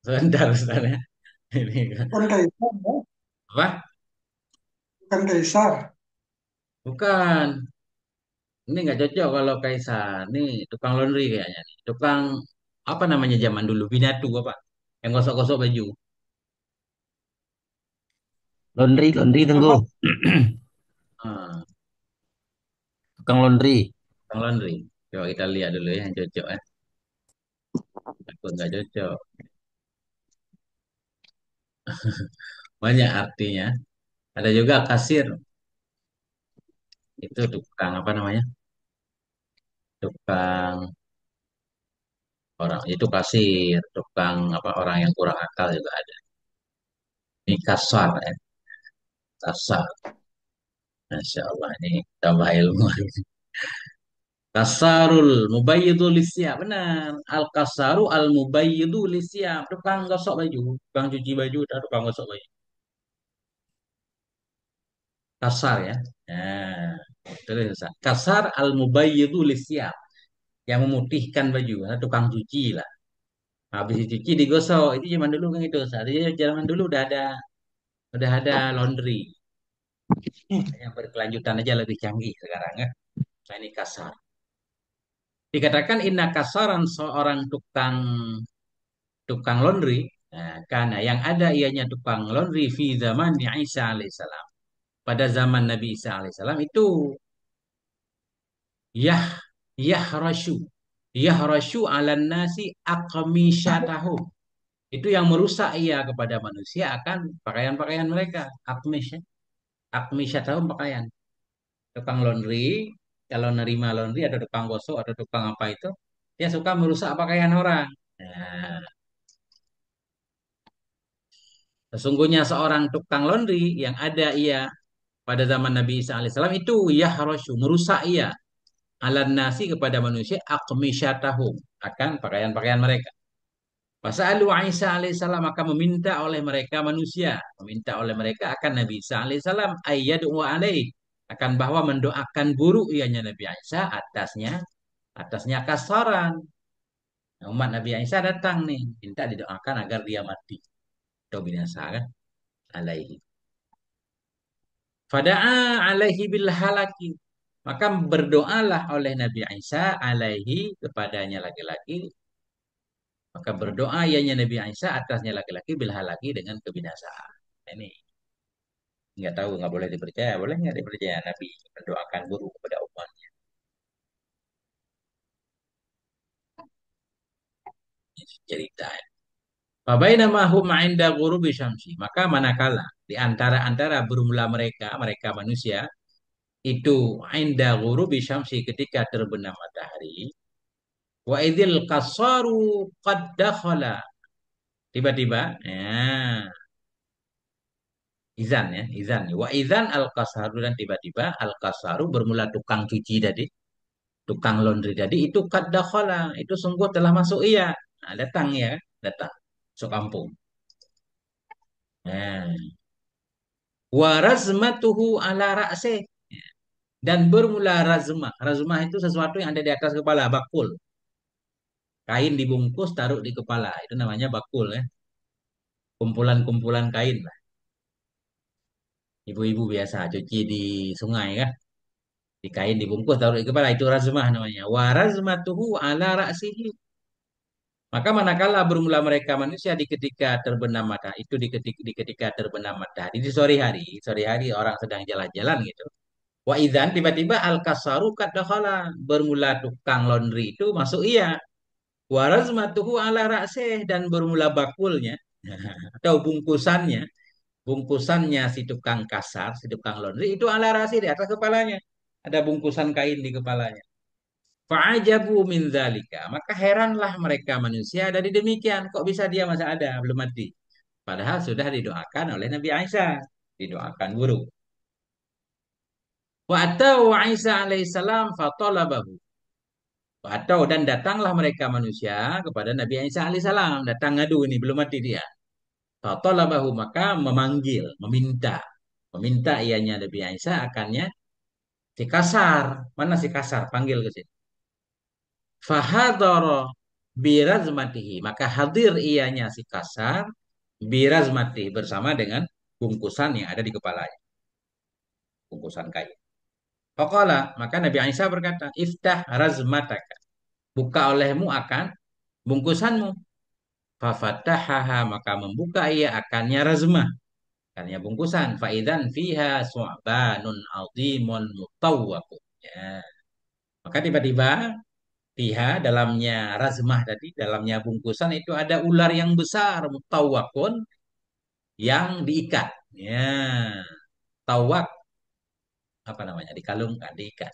Sebentar Ustaz ya. Ini Bukan kaisar, ya? apa? Bukan kaisar. Bukan. Ini nggak cocok kalau Kaisar. Nih tukang laundry kayaknya nih. Tukang apa namanya zaman dulu? Binatu apa? Yang gosok-gosok baju. Laundry, laundry tunggu. Apa? Ah, Tukang laundry. tukang laundry. Coba kita lihat dulu ya yang cocok ya. Aku nggak cocok. Banyak artinya. Ada juga kasir. Itu tukang apa namanya? Tukang orang. Itu kasir. Tukang apa orang yang kurang akal juga ada. Ini kasar ya. Kasar. Masya Allah ini tambah ilmu. Kasarul mubayyidu lisyab. Benar. Al kasaru al mubayyidu lisyab. Tukang gosok baju. Tukang cuci baju. Dan tukang gosok baju. Kasar ya. Nah, terus Ustaz. Kasar al mubayyidu lisyab. Yang memutihkan baju. Nah, tukang cuci lah. Habis dicuci digosok. Itu zaman dulu kan itu Ustaz. Jadi zaman dulu udah ada laundry. Yang berkelanjutan aja lebih canggih sekarang ya. Nah, ini kasar. Dikatakan inna kasaran seorang tukang tukang laundry. Nah, karena yang ada ianya tukang laundry fi zaman Isa alaihissalam. Pada zaman Nabi Isa alaihissalam itu yah yahrasyu yahrasyu ala nasi aqmisyatahum. Itu yang merusak ia kepada manusia akan pakaian-pakaian mereka. Aqmish ya. Aqmisyatahum pakaian. Tukang laundry, kalau nerima laundry ada tukang gosok, ada tukang apa itu, dia suka merusak pakaian orang. Nah, sesungguhnya seorang tukang laundry yang ada ia pada zaman Nabi Isa alaihissalam itu yahrasyu merusak ia ala nasi kepada manusia aqmisyatahum akan pakaian-pakaian mereka. Fasalu Isa alaihissalam maka meminta oleh mereka manusia, meminta oleh mereka akan Nabi Isa alaihissalam ayyadu alaih akan bahwa mendoakan buruk ianya Nabi Isa atasnya kasaran. Nah, umat Nabi Isa datang nih minta didoakan agar dia mati atau binasa kan alaihi. Fada'a alaihi bil halaki. Maka berdoalah oleh Nabi Isa alaihi kepadanya laki-laki. Maka berdoa ianya Nabi Isa atasnya laki-laki bil halaki dengan kebinasaan. Ini nggak tahu nggak boleh dipercaya. Boleh nggak dipercaya Nabi mendoakan buruk kepada umatnya. Ini cerita. Fabainama hum 'inda ghurubi syamsi. Maka manakala di antara bermula mereka manusia itu inda ghurubi syamsi ketika terbenam matahari. Wa idzil kasaru qad dakhala. Tiba-tiba, ya, izan ya, izan. Wa idzan al kasaru dan tiba-tiba al kasaru bermula tukang cuci tadi, tukang laundry tadi itu qad dakhala, itu sungguh telah masuk iya. Nah, datang ya, datang. Masuk kampung. Nah, wa razmatuhu ala ra'si dan bermula razmah. Razmah itu sesuatu yang ada di atas kepala, bakul. Kain dibungkus taruh di kepala, itu namanya bakul ya. Kumpulan-kumpulan kain lah. Ibu-ibu biasa cuci di sungai kan. Di kain dibungkus taruh di kepala itu razmah namanya. Wa razmatuhu ala ra'sihi Maka manakala bermula mereka manusia di ketika terbenam matahari itu di ketika terbenam matahari di sore hari orang sedang jalan-jalan gitu. Wa idzan tiba-tiba al kasaru kad dakhala bermula tukang laundry itu masuk iya. Warazmatuhu ala ra'sih dan bermula bakulnya atau bungkusannya si tukang kasar, si tukang laundry itu ala ra'sih di atas kepalanya. Ada bungkusan kain di kepalanya. Fa'ajabu min dzalika. Maka heranlah mereka manusia dari demikian. Kok bisa dia masih ada, belum mati? Padahal sudah didoakan oleh Nabi Aisyah. Didoakan buruk. Wa atau Aisyah alaihissalam fatolabahu. Atau dan datanglah mereka manusia kepada Nabi Isa alaihissalam. Datang ngadu ini, belum mati dia. Fatolabahu maka memanggil, meminta. Meminta ianya Nabi Isa akannya si kasar. Mana si kasar? Panggil ke sini. Fahadoro birazmatihi. Maka hadir ianya si kasar birazmatihi bersama dengan bungkusan yang ada di kepalanya. Bungkusan kain. Faqala, maka Nabi Isa berkata, Iftah razmataka. Buka olehmu akan bungkusanmu. Fafatahaha maka membuka ia akannya razmah. Akannya bungkusan. Faidan fiha su'banun azimun mutawwakun. Ya. Maka tiba-tiba fiha dalamnya razmah tadi, dalamnya bungkusan itu ada ular yang besar mutawwakun yang diikat. Ya, tawak apa namanya? Dikalungkan, diikat.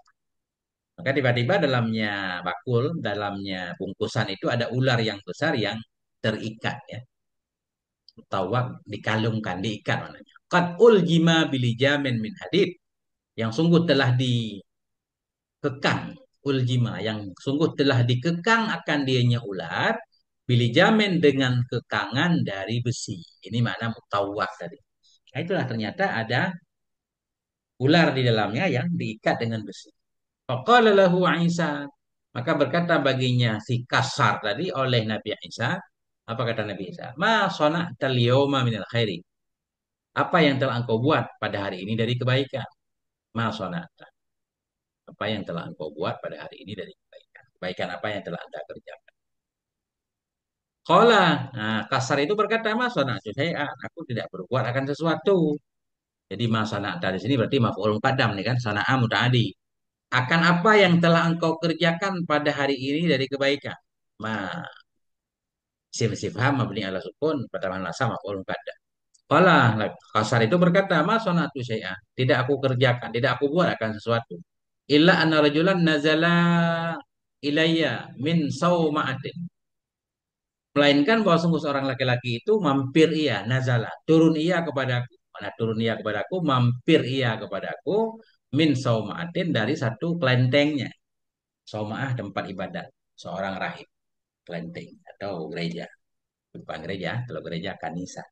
Maka tiba-tiba dalamnya bakul, dalamnya bungkusan itu ada ular yang besar yang terikat ya. Tawak dikalungkan, diikat maknanya. Qad uljima bilijamin min hadid. Yang sungguh telah dikekang. Uljima. Yang sungguh telah dikekang akan dianya ular. Bilijamin dengan kekangan dari besi. Ini makna mutawak tadi. Nah, itulah ternyata ada ular di dalamnya yang diikat dengan besi. Faqala lahu Isa. Maka berkata baginya si kasar tadi oleh Nabi Isa. Apa kata Nabi Isa? Ma sona'tal yawma minal khairi. Apa yang telah engkau buat pada hari ini dari kebaikan? Ma sona'ta. Apa yang telah engkau buat pada hari ini dari kebaikan? Kebaikan apa yang telah anda kerjakan? Qala. Nah, kasar itu berkata, ma sona'tu syai'an. Aku tidak berbuat akan sesuatu. Jadi ma sona'ta di sini berarti maf'ul muqaddam nih kan? Sona'a muta'adi. Akan apa yang telah engkau kerjakan pada hari ini dari kebaikan? Ma sifham mabni ala sukun pada mana sama maf'ul muqaddam. Qala kasar itu berkata, ma sonatu syai'an. Tidak aku kerjakan, tidak aku buat akan sesuatu. Illa anna rajulan nazala ilayya min sauma'atin. Melainkan bahwa sungguh seorang laki-laki itu mampir ia, nazala, turun ia kepadaku. Mana turun ia kepadaku, mampir ia kepadaku min sauma'atin dari satu kelentengnya. Sauma'ah tempat ibadat seorang rahib, kelenteng atau gereja. Bukan gereja, kalau gereja kanisa.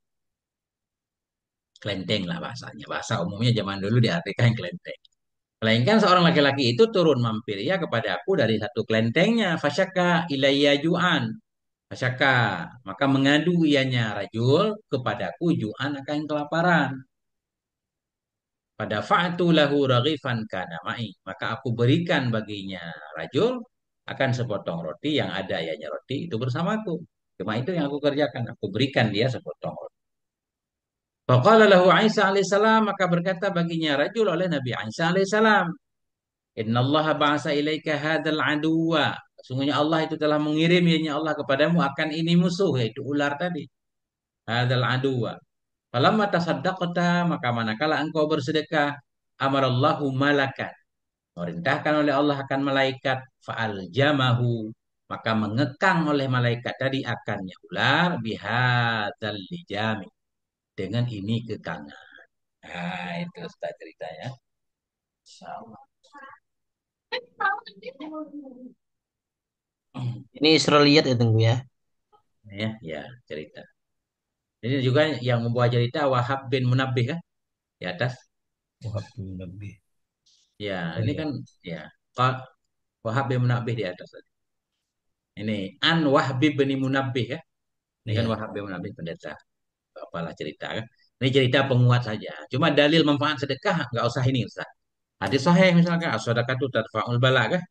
Kelenteng lah bahasanya. Bahasa umumnya zaman dulu diartikan kelenteng. Melainkan seorang laki-laki itu turun mampir ya kepada aku dari satu kelentengnya. Fasyaka ilayya ju'an. Fasyaka. Maka mengadu ianya rajul kepadaku ju'an akan kelaparan. Pada fa'atu lahu raghifan kana ma'i. Maka aku berikan baginya rajul akan sepotong roti yang ada ianya roti itu bersamaku. Cuma itu yang aku kerjakan. Aku berikan dia sepotong roti. Faqala lahu Isa alaihissalam. Maka berkata baginya rajul oleh Nabi Isa alaihissalam. Inna Allah ba'asa ilaika hadal aduwa. Sungguhnya Allah itu telah mengirim ya Allah kepadamu akan ini musuh yaitu ular tadi. Hadal aduwa. Falamma tasaddaqta maka manakala engkau bersedekah amarallahu malakan. Merintahkan oleh Allah akan malaikat fa'al jamahu maka mengekang oleh malaikat tadi akannya ular bihadzal lijami dengan ini kekangan. Nah, itu Ustaz ceritanya. Insyaallah. Ini Israeliat ya tunggu ya. Ya, ya cerita. Ini juga yang membawa cerita Wahab bin Munabbih kan di atas. Wahab bin Nabi. Ya, Oh ini iya. kan ya Wahab bin Munabbih di atas. Ini An Wahab bin Munabbih ya. Ini kan Iya. Wahab bin Munabbih pendeta. Apalah cerita kan. Ini cerita penguat saja. Cuma dalil manfaat sedekah nggak usah ini Ustaz. Hadis sahih misalkan as-sadaqatu tadfa'ul bala kan.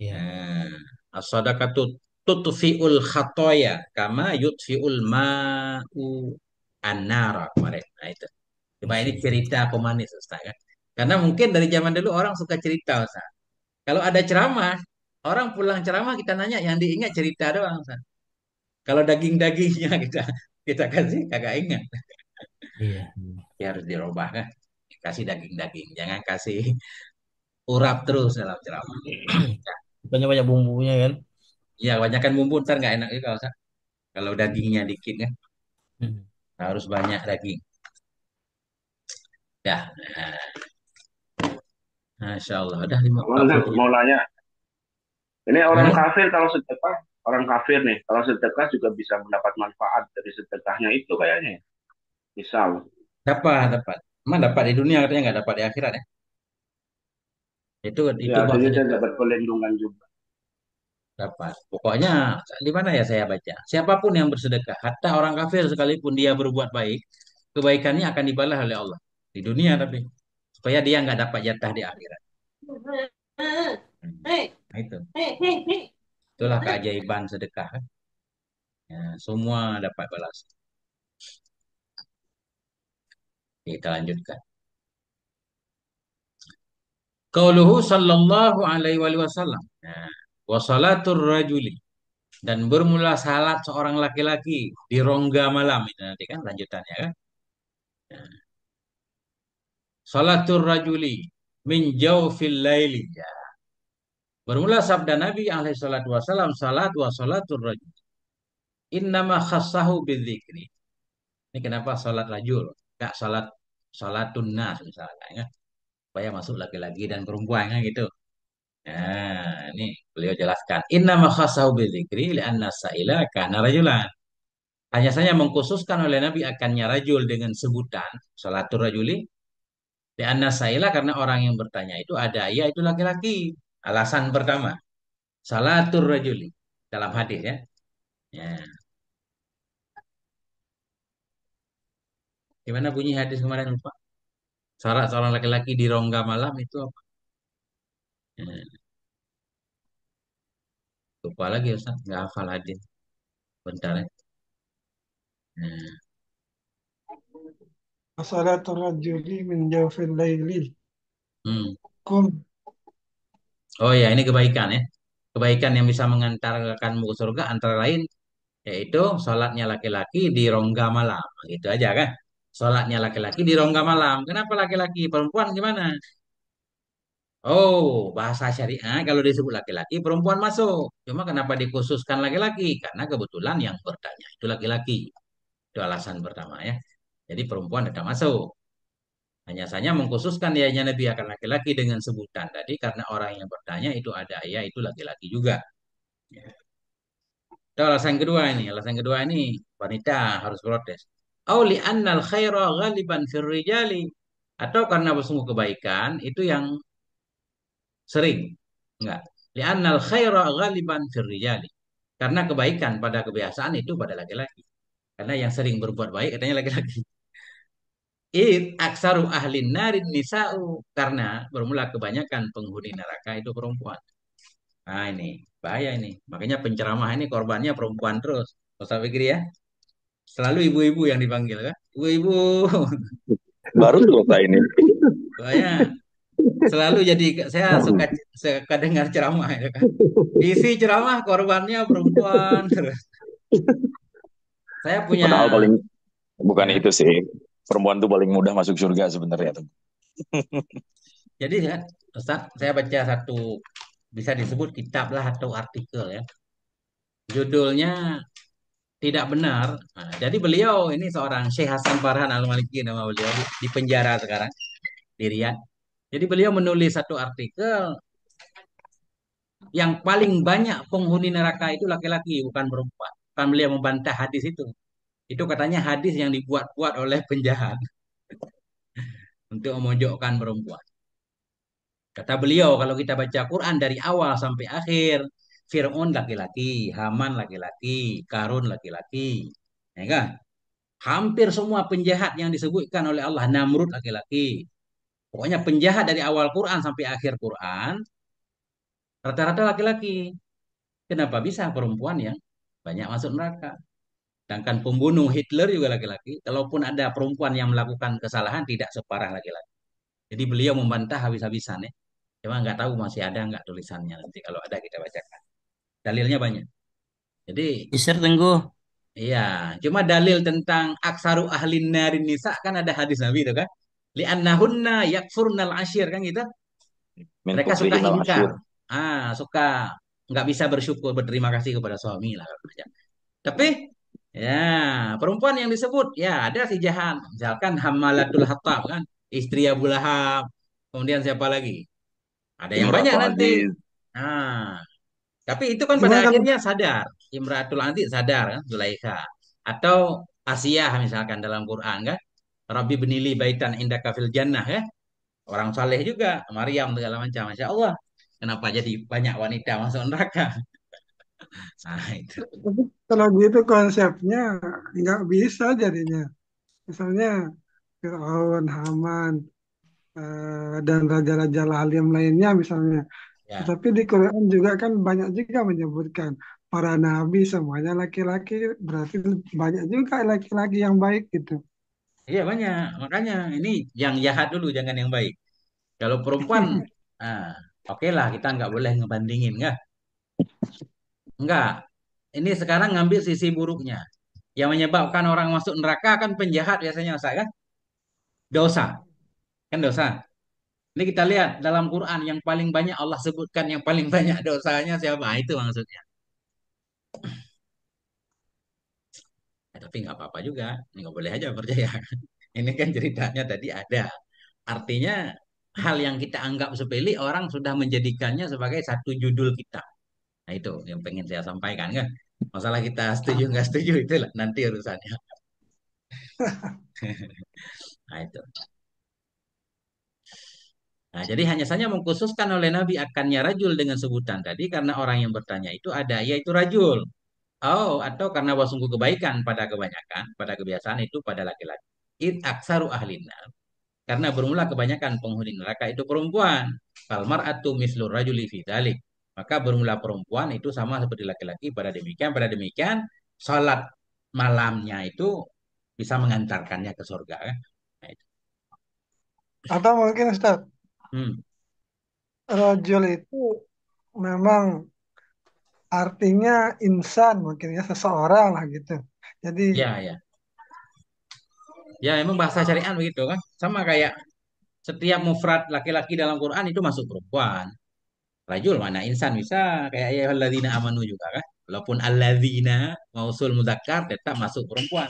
Iya. Nah, as-sadaqatu tutfiul khatoya kama yutfiul ma'u annara kemarin. Nah itu. Coba ini Masya Allah. cerita pemanis Ustaz kan. Karena mungkin dari zaman dulu orang suka cerita Ustaz. Kalau ada ceramah, orang pulang ceramah kita nanya yang diingat cerita doang Ustaz. Kalau daging-dagingnya kita kita kasih kagak ingat. Iya. Ya harus dirubah kan. Kasih daging-daging, jangan kasih urap terus dalam ceramah. Bukannya banyak bumbunya kan? Ya, kebanyakan bumbu ntar nggak enak juga Ustaz. Kalau dagingnya dikit kan, Hmm. harus banyak daging. Ya, nah, Masya Allah. Udah Cuman saya 47. mau nanya, ini orang Gimana? kafir kalau sedekah, orang kafir nih, kalau sedekah juga bisa mendapat manfaat dari sedekahnya itu kayaknya, ya. Misal, Dapat, dapat. Emang dapat di dunia katanya nggak dapat di akhirat ya? ya Itu artinya bahasanya dia dapat perlindungan juga. dapat. Pokoknya di mana ya saya baca? Siapapun yang bersedekah, hatta orang kafir sekalipun dia berbuat baik, kebaikannya akan dibalas oleh Allah di dunia tapi supaya dia nggak dapat jatah di akhirat. Hmm. Nah itu, itulah keajaiban sedekah kan. Ya, semua dapat balas. Kita lanjutkan. Qauluhu sallallahu alaihi wasallam. Nah, wa salatur rajuli dan bermula salat seorang laki-laki di rongga malam itu nanti kan lanjutannya kan. Nah, salatur rajuli min jawfil laili. Ya. Bermula sabda Nabi alaihi salatu wasallam salat wa salatur rajul. Innama khassahu bidzikri. Ini kenapa salat rajul? Enggak salat salatun nas misalnya ya. Supaya masuk laki-laki dan perempuan kan gitu. Nah, ini beliau jelaskan. Inna makhasahu bidzikri li'anna sa'ila kana rajulan. Hanya saja mengkhususkan oleh Nabi akannya rajul dengan sebutan salatul rajuli li'anna sa'ila karena orang yang bertanya itu ada ya itu laki-laki. Alasan pertama, salatul rajuli dalam hadis ya. Ya. Gimana bunyi hadis kemarin lupa? Salat seorang laki-laki di rongga malam itu apa? Ya, lupa lagi Ustaz, nggak hafal hadis. Bentar ya. Ya. Asalatul rajuli min jawfil laili. Hmm. Kum. Oh ya, ini kebaikan ya. Kebaikan yang bisa mengantarkanmu ke surga antara lain yaitu sholatnya laki-laki di rongga malam. Gitu aja kan. Sholatnya laki-laki di rongga malam. Kenapa laki-laki? Perempuan gimana? Oh, bahasa syariah kalau disebut laki-laki perempuan masuk. Cuma kenapa dikhususkan laki-laki? Karena kebetulan yang bertanya itu laki-laki. Itu alasan pertama ya. Jadi perempuan tidak masuk. Hanya saja mengkhususkan dianya Nabi akan laki-laki dengan sebutan tadi karena orang yang bertanya itu ada ayah itu laki-laki juga. Ya. Itu alasan kedua ini. Alasan kedua ini wanita harus protes. Auli annal khaira ghaliban fir rijali. Atau karena bersungguh kebaikan itu yang sering. Enggak. Li'annal khaira ghaliban fir rijali. Karena kebaikan pada kebiasaan itu pada laki-laki. Karena yang sering berbuat baik katanya laki-laki. Aksaru ahlin narin nisa'u. Karena bermula kebanyakan penghuni neraka itu perempuan. Nah ini bahaya ini. Makanya penceramah ini korbannya perempuan terus. Ustaz Fikri ya. Selalu ibu-ibu yang dipanggil kan? Ibu-ibu. Baru selesai ini. Soalnya selalu jadi saya suka dengar ceramah ya kan. Isi ceramah korbannya perempuan terus. Saya punya Padahal paling bukan ya. itu sih. Perempuan tuh paling mudah masuk surga sebenarnya tuh. Jadi ya, Ustaz, saya baca satu bisa disebut kitab lah atau artikel ya. Judulnya tidak benar. Nah, jadi beliau ini seorang Syekh Hasan Farhan Al-Maliki nama beliau di penjara sekarang di Riyadh. Jadi beliau menulis satu artikel yang paling banyak penghuni neraka itu laki-laki, bukan perempuan. Kan beliau membantah hadis itu. Itu katanya hadis yang dibuat-buat oleh penjahat untuk memojokkan perempuan. Kata beliau, kalau kita baca Quran dari awal sampai akhir, Fir'aun laki-laki, Haman laki-laki, Karun laki-laki. Ya kan? Hampir semua penjahat yang disebutkan oleh Allah, Namrud laki-laki. Pokoknya penjahat dari awal Quran sampai akhir Quran, rata-rata laki-laki. Kenapa bisa perempuan yang banyak masuk neraka? Sedangkan pembunuh Hitler juga laki-laki. Kalaupun ada perempuan yang melakukan kesalahan tidak separah laki-laki. Jadi beliau membantah habis-habisan ya. Cuma nggak tahu masih ada nggak tulisannya nanti kalau ada kita bacakan. Dalilnya banyak. Jadi Bisa Tengku. iya, cuma dalil tentang aksaru ahlin narin nisa kan ada hadis Nabi itu kan. Li'annahunna yakfurnal asyir kan gitu. Min Mereka suka kufrihinal ingkar. asyir. Suka nggak bisa bersyukur berterima kasih kepada suami lah. Tapi ya perempuan yang disebut ya ada si jahan. Misalkan Hammalatul Hatab kan, istri Abu Lahab. Kemudian siapa lagi? Ada yang banyak Imratul nanti. Aziz. Nah, tapi itu kan pada Gimana kalau akhirnya sadar. Imratul Anti sadar kan, Zulaikha. Atau Asiyah misalkan dalam Quran kan. Rabbi benili baitan indaka fil jannah ya. Orang saleh juga, Maryam segala macam. Masya Allah. Kenapa jadi banyak wanita masuk neraka? Nah, itu. tapi kalau gitu konsepnya nggak bisa jadinya. Misalnya Fir'aun, Haman, dan raja-raja alim lainnya misalnya. Ya. Tetapi di Quran juga kan banyak juga menyebutkan para nabi semuanya laki-laki, berarti banyak juga laki-laki yang baik gitu. Iya banyak. Makanya ini yang jahat dulu, jangan yang baik. Kalau perempuan, ah, oke lah kita nggak boleh ngebandingin, nggak? Nggak. Ini sekarang ngambil sisi buruknya. Yang menyebabkan orang masuk neraka kan penjahat biasanya, Ustaz, kan? Dosa, kan dosa. Ini kita lihat dalam Quran yang paling banyak Allah sebutkan yang paling banyak dosanya siapa? Itu maksudnya. Tapi nggak apa-apa juga. Ini nggak boleh aja percaya. Ini kan ceritanya tadi ada. Artinya hal yang kita anggap sepele orang sudah menjadikannya sebagai satu judul kita. Nah itu yang pengen saya sampaikan kan. Masalah kita setuju nggak setuju itulah nanti urusannya. Nah itu. Nah jadi hanya saja mengkhususkan oleh Nabi akannya rajul dengan sebutan tadi karena orang yang bertanya itu ada yaitu rajul. Oh atau karena wasungguh kebaikan pada kebanyakan pada kebiasaan itu pada laki-laki. Id aksaru ahlina. Karena bermula kebanyakan penghuni neraka itu perempuan. Kalmar atau mislur rajuli fi dzalik. Maka bermula perempuan itu sama seperti laki-laki pada demikian salat malamnya itu bisa mengantarkannya ke surga kan. Nah, itu. Atau mungkin Ustaz, Hmm. rajul itu memang artinya insan mungkin ya seseorang lah gitu. Jadi Ya, ya. Ya, emang bahasa syariat begitu kan. Sama kayak setiap mufrad laki-laki dalam Quran itu masuk perempuan. Rajul mana insan bisa kayak ya alladzina amanu juga kan. Walaupun alladzina mausul mudzakkar tetap masuk perempuan.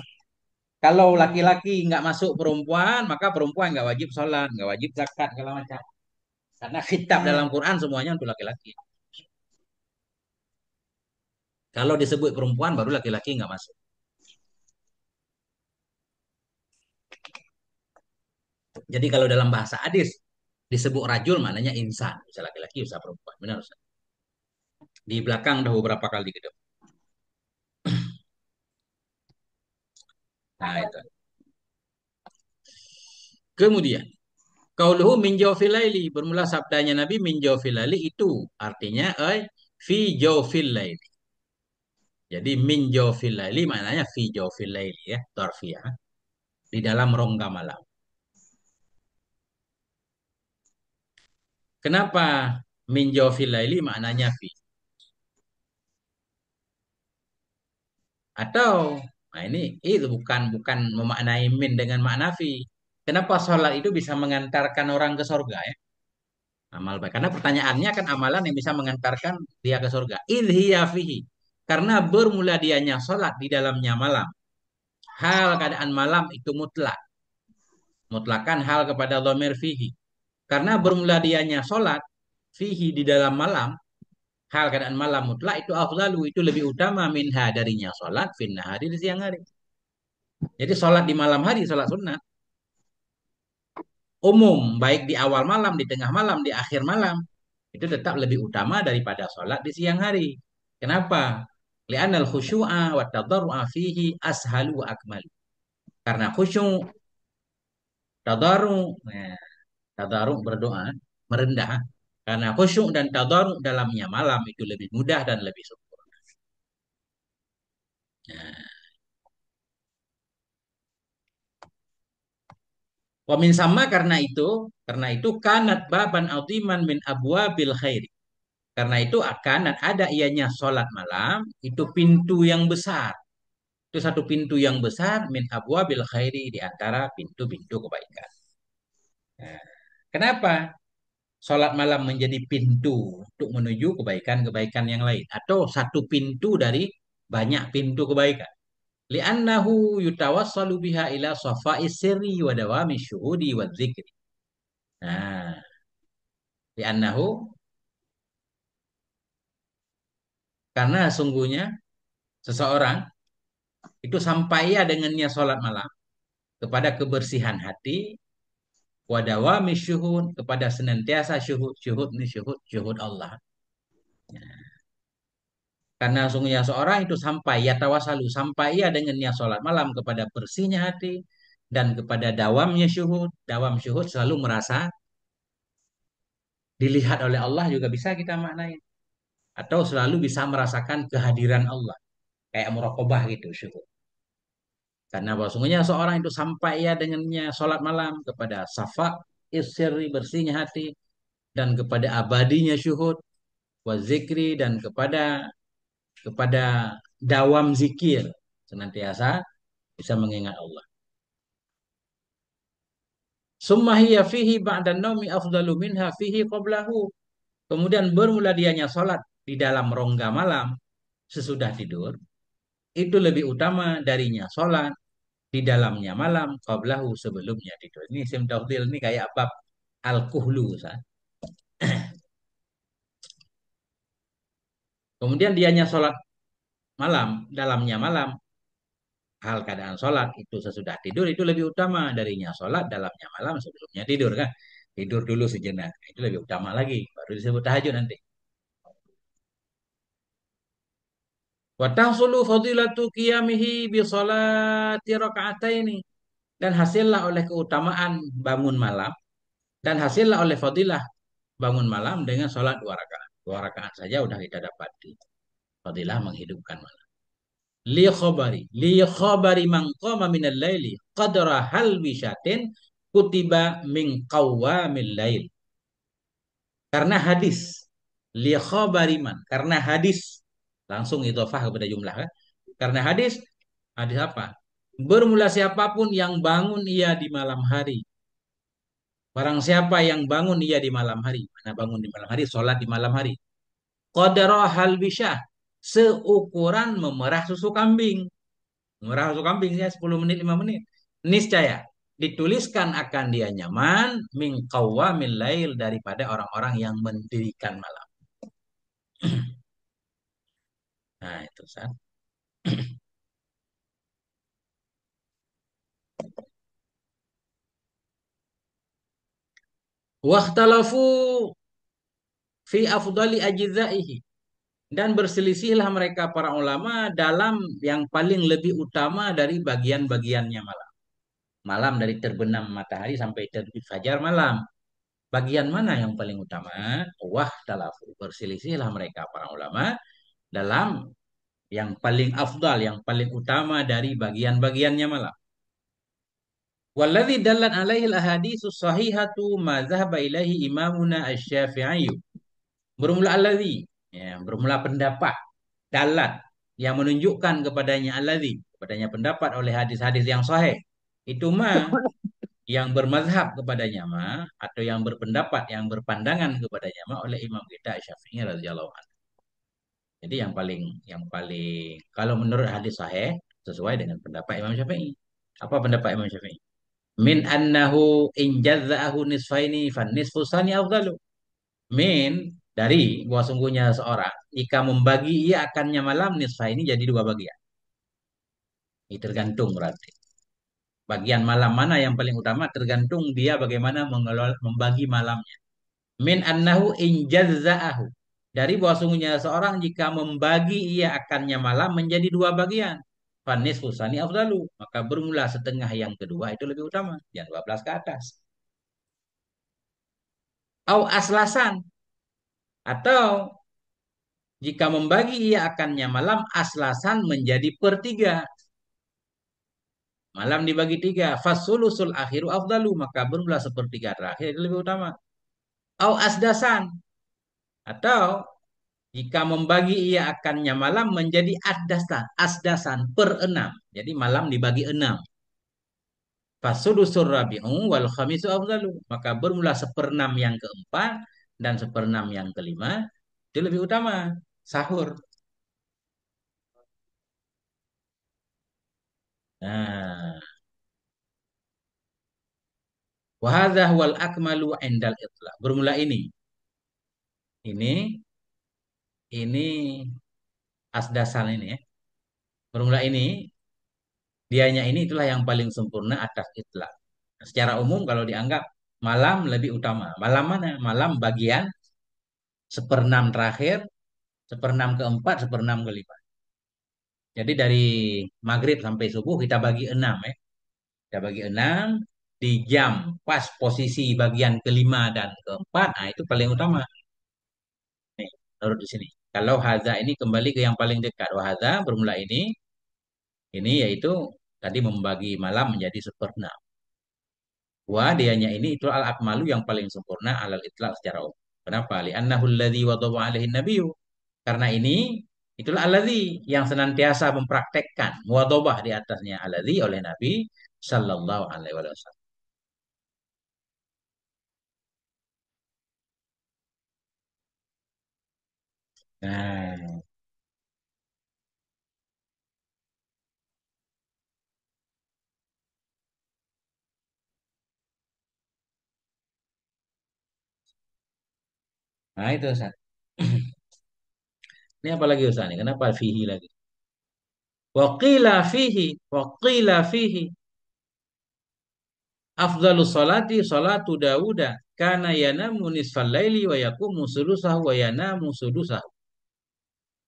Kalau hmm, laki-laki nggak masuk perempuan, maka perempuan nggak wajib sholat, nggak wajib zakat, segala macam. Karena kitab dalam hmm. Quran semuanya untuk laki-laki. Kalau disebut perempuan, baru laki-laki nggak masuk. Jadi kalau dalam bahasa hadis disebut rajul, maknanya insan. Bisa laki-laki, bisa perempuan. Benar, Ustaz? Di belakang dah beberapa kali gitu. Nah, itu. Kemudian, qauluhu min jawfil laili. Bermula sabdanya Nabi min jawfil laili itu artinya fi jawfil laili. Jadi min jawfil laili maknanya fi jawfil laili ya, darfiyah. Di dalam rongga malam. Kenapa min jawfil laili maknanya fi? Atau nah ini itu bukan memaknai min dengan makna fi. Kenapa sholat itu bisa mengantarkan orang ke surga ya? Amal baik. Karena pertanyaannya kan amalan yang bisa mengantarkan dia ke surga. Idhiya fihi. Karena bermula dianya sholat di dalamnya malam. Hal keadaan malam itu mutlak. Mutlakan hal kepada dhamir fihi. Karena bermula dianya sholat fihi di dalam malam. Hal keadaan malam mutlak itu afdalu. Itu lebih utama minha darinya sholat finna hari di siang hari. Jadi sholat di malam hari, sholat sunnah. Umum, baik di awal malam, di tengah malam, di akhir malam. Itu tetap lebih utama daripada sholat di siang hari. Kenapa? Li'anal khusyu'a wa tadarru'a fihi ashalu wa akmal. Karena khusyuk, tadarru', tadarru' berdoa, merendah. Karena khusyuk dan tadarru' dalamnya malam itu lebih mudah dan lebih sempurna. Nah, wa min sama karena itu kanat baban aziman min abwabil khairi. Karena itu akan dan ada ianya sholat malam itu pintu yang besar. Itu satu pintu yang besar min abwabil khairi di antara pintu-pintu kebaikan. Nah, kenapa sholat malam menjadi pintu untuk menuju kebaikan-kebaikan yang lain atau satu pintu dari banyak pintu kebaikan? Li'annahu yutawassalu biha ila safa'is sirri wa dawami syuhudi wa dzikri. Nah, li'annahu karena sungguhnya seseorang itu sampai ya dengannya sholat malam kepada kebersihan hati, wadawami syuhud kepada senantiasa syuhud, syuhud ini syuhud, syuhud Allah. Karena sungguhnya seorang itu sampai ya tawasalu sampai ya dengannya sholat malam kepada bersihnya hati dan kepada dawamnya syuhud. Dawam syuhud selalu merasa dilihat oleh Allah juga bisa kita maknai atau selalu bisa merasakan kehadiran Allah kayak muraqabah gitu syuhud. Karena bahwasanya seorang itu sampai ya dengannya sholat malam kepada safa isri bersihnya hati dan kepada abadinya syuhud wa zikri dan kepada dawam zikir senantiasa bisa mengingat Allah. Summa hiya fihi ba'dan naumi afdalu minha fihi qablahu. Kemudian bermula dianya sholat di dalam rongga malam sesudah tidur itu lebih utama darinya sholat di dalamnya malam qablahu sebelumnya tidur. Ini isim tafdil ini kayak bab al-kuhlu. Kemudian dianya sholat malam, dalamnya malam, hal keadaan sholat itu sesudah tidur itu lebih utama darinya sholat dalamnya malam sebelumnya tidur kan. Tidur dulu sejenak, itu lebih utama lagi, baru disebut tahajud nanti. Wa tahsulu fadilatu qiyamihi bi sholati raka'ataini. Dan hasillah oleh keutamaan bangun malam, dan hasillah oleh fadilah bangun malam dengan sholat 2 rakaat. 2 rakaat saja udah kita dapati. Fadilah menghidupkan malam. Li khabari man qama minal laili qadra halwishatin kutiba min qawwamil lail. Karena hadis li khabari man, karena hadis langsung idhofah kepada jumlah kan? Karena hadis apa? Bermula siapapun yang bangun ia di malam hari. Barang siapa yang bangun ia di malam hari. Mana bangun di malam hari? Sholat di malam hari. Qadra halwisyah, seukuran memerah susu kambing. Murah susu kambing ya 10 menit 5 menit. Niscaya dituliskan akan dia nyaman min qawwamil lail daripada orang-orang yang mendirikan malam. Nah, itu San. Wakhtalafu fi afdali ajzaihi dan berselisihlah mereka para ulama dalam yang paling lebih utama dari bagian-bagiannya malam. Malam dari terbenam matahari sampai terbit fajar malam. Bagian mana yang paling utama? Wakhtalafu berselisihlah mereka para ulama dalam yang paling afdal, yang paling utama dari bagian-bagiannya malam. Walladzi dallat alaihi al-ahaditsus sahihatu ma dhahaba ilaihi imamuna asy-Syafi'i. Bermula alladzi, ya, bermula pendapat dalat yang menunjukkan kepadanya alladzi, kepadanya pendapat oleh hadis-hadis yang sahih. Itu mah yang bermazhab kepadanya mah atau yang berpendapat, yang berpandangan kepadanya mah oleh Imam kita Syafi'i radhiyallahu anhu. Jadi yang paling kalau menurut hadis sahih sesuai dengan pendapat Imam Syafi'i. Apa pendapat Imam Syafi'i? Min annahu in jazza'ahu nisfaini fan nisfu sani afdalu. Min dari bahwa sungguhnya seorang jika membagi ia akannya malam nisfaini jadi 2 bagian. Ini tergantung berarti. Bagian malam mana yang paling utama tergantung dia bagaimana mengelola membagi malamnya. Min annahu in jazza'ahu. Dari bahwa sungguhnya seorang jika membagi ia akannya malam menjadi 2 bagian. Fanis fusani afdalu. Maka bermula setengah yang kedua itu lebih utama. Yang 12 ke atas. Au aslasan. Atau Jika membagi ia akannya malam aslasan menjadi pertiga. Malam dibagi tiga. Fasulusul akhiru afdalu. Maka berulah sepertiga terakhir itu lebih utama. Au asdasan. Atau jika membagi ia akannya malam menjadi asdasan. Asdasan per enam. Jadi malam dibagi enam. Fasudusur rabi'u wal khamisu afdalu. Maka bermula seperenam yang keempat dan seperenam yang kelima. Itu lebih utama. Sahur. Nah. Wahadha wal akmalu indal itlaq. Bermula ini asdasan ini ya. Bermula dianya ini itulah yang paling sempurna atas itlaq. Secara umum kalau dianggap malam lebih utama. Malam mana? Malam bagian seperenam terakhir, seperenam keempat, seperenam kelima. Jadi dari maghrib sampai subuh kita bagi enam ya. Kita bagi enam di jam pas posisi bagian kelima dan keempat. Nah itu paling utama. Nih, menurut di sini. Kalau hadza ini kembali ke yang paling dekat. Wahadza bermula ini yaitu tadi membagi malam menjadi seperenam. Dianya ini itu al-akmalu yang paling sempurna alal itlaq secara umum. Kenapa? Li'annahu alladzi wadha'a alaihi nabiyyu. Karena itulah alladzi yang senantiasa mempraktekkan muwadhabah di atasnya alladzi oleh Nabi sallallahu alaihi wasallam. Nah, itu Ustaz. Ini apa lagi Ustaz? Kenapa fihi lagi? Wa qila fihi afdhalus salati salatu Dawuda kana yanamu nisfal laili wa yaqumu sudusahu wa yanamu sudusahu.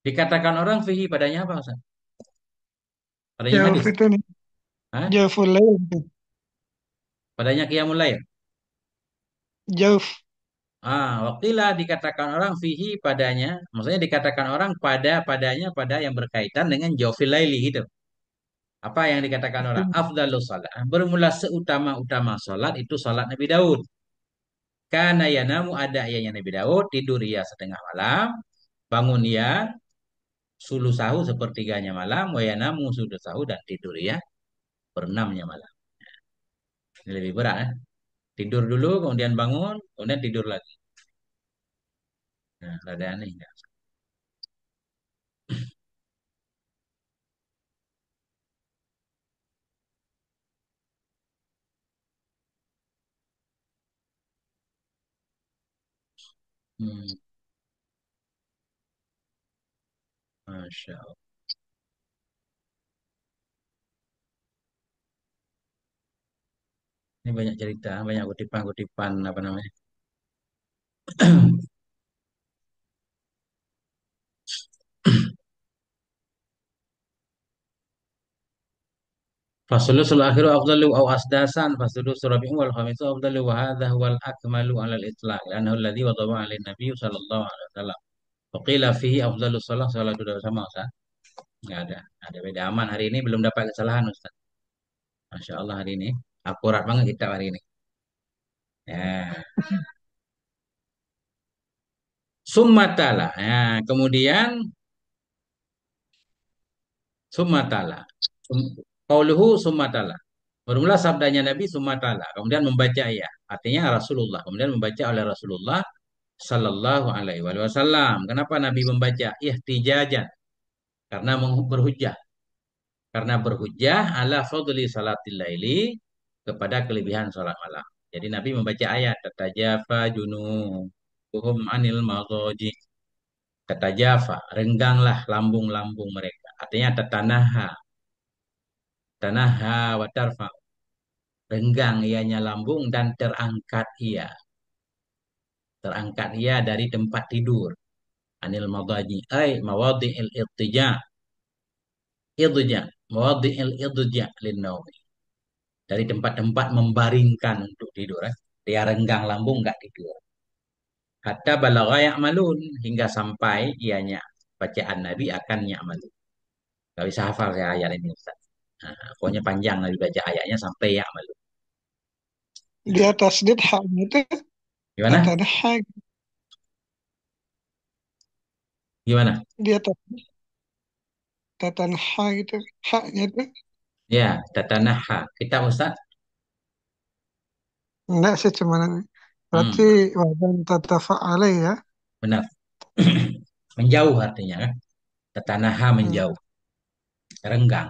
Dikatakan orang fihi padanya apa Ustaz? Padanya Jauh hadis. itu nih. Hah? Jauh lain itu. Padanya qiyamul lail. Jauh. Wakilah dikatakan orang fihi padanya, maksudnya dikatakan orang pada yang berkaitan dengan jawfil laili gitu. Apa yang dikatakan orang? Afdalus salat. Bermula seutama-utama salat itu salat Nabi Daud. Karena yanamu ada ayahnya Nabi Daud, tidur ia setengah malam, bangun ia sulusahu sepertiganya malam, wayanamu sulusahu dan tidur ia perenamnya malam. Ini lebih berat ya. Tidur dulu, kemudian bangun, kemudian tidur lagi. Nah, rada aneh. Hmm, Masya Allah. Ini banyak cerita, banyak kutipan-kutipan apa namanya. Fasulusul akhiru afdalu au asdasan fasulusul rabi'u wal khamisu afdalu wa hadha huwal akmalu alal itlaq lanahu alladhi wadha'a alaihi nabiy sallallahu alaihi wasallam. Wa qila fihi afdalus salah salatu dari sama Ustaz. Enggak ada. Ada beda aman hari ini belum dapat kesalahan Ustaz. Masya Allah hari ini. Akurat banget kita hari ini. Ya. Summatala. Ya, kemudian summatala. Qauluhu summatala. Bermula sabdanya Nabi summatala. Kemudian membaca ya. Artinya Rasulullah. Kemudian membaca oleh Rasulullah Sallallahu Alaihi Wasallam. Kenapa Nabi membaca ihtijajan? Karena berhujjah. Karena berhujjah ala fadli salatil laili kepada kelebihan salat malam. Jadi Nabi membaca ayat tatajafa junubuhum anil madhaji. Tatajafa, rengganglah lambung-lambung mereka. Artinya tatanaha, tanaha wa tarfa. Renggang ianya lambung dan terangkat ia. Terangkat ia dari tempat tidur. Anil madaji ay mawadhi'il ittija. Idja, mawadhi'il idja linnaumi. Dari tempat-tempat membaringkan untuk tidur. Dia renggang lambung enggak tidur. Hatta balagha ya'malun hingga sampai ianya bacaan Nabi akan ya'malu. Gak bisa hafal saya ayat ini Ustaz. Nah, pokoknya panjang Nabi baca ayatnya sampai ya'malu. Di Nah, atas dia haknya itu gimana? tatanaha, Gimana? di atas tatanaha gitu haknya itu. Ya, tatanaha. Kita Ustaz. Enggak sih cuman berarti Hmm, wajan tatafa'alai ya. benar. Menjauh artinya kan. Tatanaha Hmm. menjauh, renggang.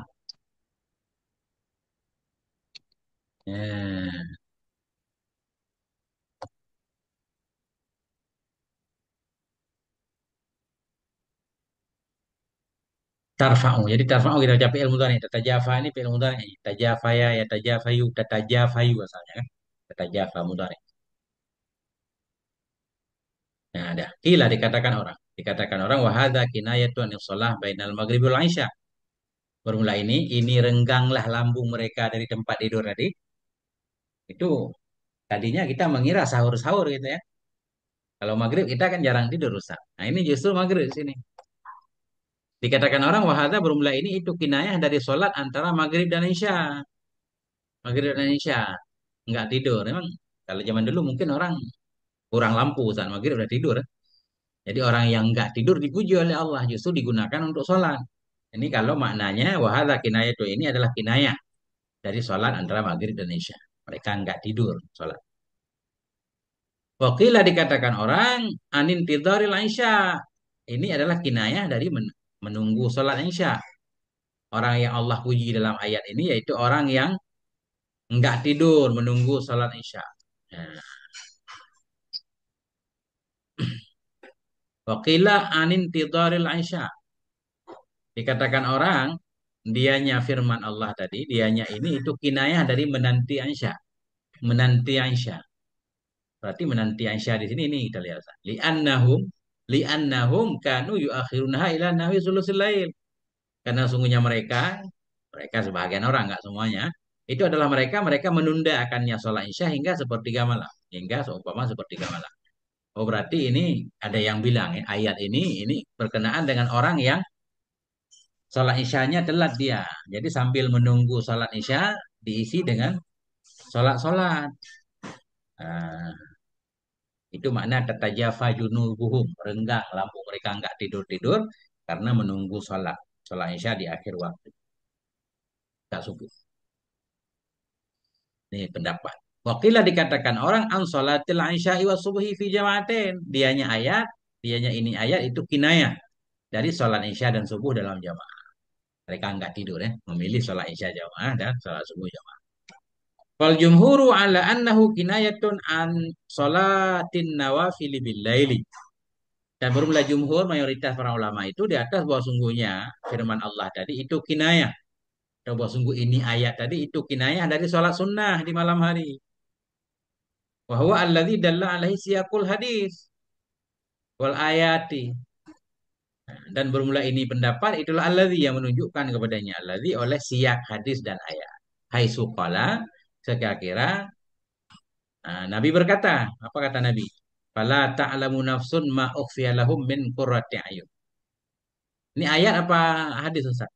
Ya. Tarfa'u. Jadi tarfa'u kita baca fi'il mudhari. Tatajafa ini fi'il mudhari. Tajafaya ya tajafayu, tatajafayu asalnya kan. Tatajafa mudhari. Nah, ada. Kila dikatakan orang. Dikatakan orang wahada kinayatu anis shalah bainal maghrib wal isya. Bermula ini rengganglah lambung mereka dari tempat tidur tadi. Itu tadinya kita mengira sahur-sahur gitu ya. Kalau maghrib kita kan jarang tidur Ustaz. Nah, ini justru maghrib sini. Dikatakan orang wahada bermula ini itu kinayah dari sholat antara maghrib dan isya. Maghrib dan isya. Nggak tidur. Memang kalau zaman dulu mungkin orang kurang lampu saat maghrib udah tidur. Jadi orang yang nggak tidur dipuji oleh Allah justru digunakan untuk sholat. Ini kalau maknanya wahada kinayah itu ini adalah kinayah dari sholat antara maghrib dan isya. Mereka nggak tidur sholat. Wakilah dikatakan orang anin tidoril isya. Ini adalah kinayah dari menunggu sholat isya. Orang yang Allah puji dalam ayat ini yaitu orang yang nggak tidur menunggu sholat isya. Nah, wakilah anin tidoril isya. Dikatakan orang, dianya firman Allah tadi, dianya ini itu kinayah dari menanti Aisyah. Menanti Aisyah. Berarti menanti Aisyah di sini ini kita lihat. Li'annahum kanu yu'akhirunaha ila nahwi sulusil lail. Karena sungguhnya mereka sebagian orang, nggak semuanya, itu adalah mereka menunda akannya sholat Isya hingga sepertiga malam. Hingga seumpama sepertiga malam. Oh berarti ini ada yang bilang ya, ayat ini berkenaan dengan orang yang sholat isyanya telat dia. Jadi sambil menunggu sholat isya diisi dengan sholat-sholat. Nah, itu makna tatajafa junubuhum, renggang lampu mereka nggak tidur-tidur karena menunggu sholat isya di akhir waktu, tak subuh. Ini pendapat. Wakilah dikatakan orang an sholatil isya wa subuhi fi jamaatin. Dianya ini ayat itu kinayah dari sholat isya dan subuh dalam jamaah. Mereka nggak tidur ya, memilih sholat isya jamaah dan sholat subuh jamaah. Wal jumhuru ala annahu kinayatun an sholatin nawafili bil laili. Dan bermula jumhur mayoritas para ulama itu di atas bahwa sungguhnya firman Allah tadi itu kinayah. Atau bahwa sungguh ini ayat tadi itu kinayah dari sholat sunnah di malam hari. Wahwa alladzi dalla alaihi siyaqul hadis wal ayati. Dan bermula ini pendapat itulah alladzi yang menunjukkan kepadanya alladzi oleh siyak hadis dan ayat. Hai suqala sekira-kira Nabi berkata, apa kata Nabi? Fala ta'lamu nafsun ma ukhfiya lahum min qurrati ayun. Ini ayat apa hadis Ustaz?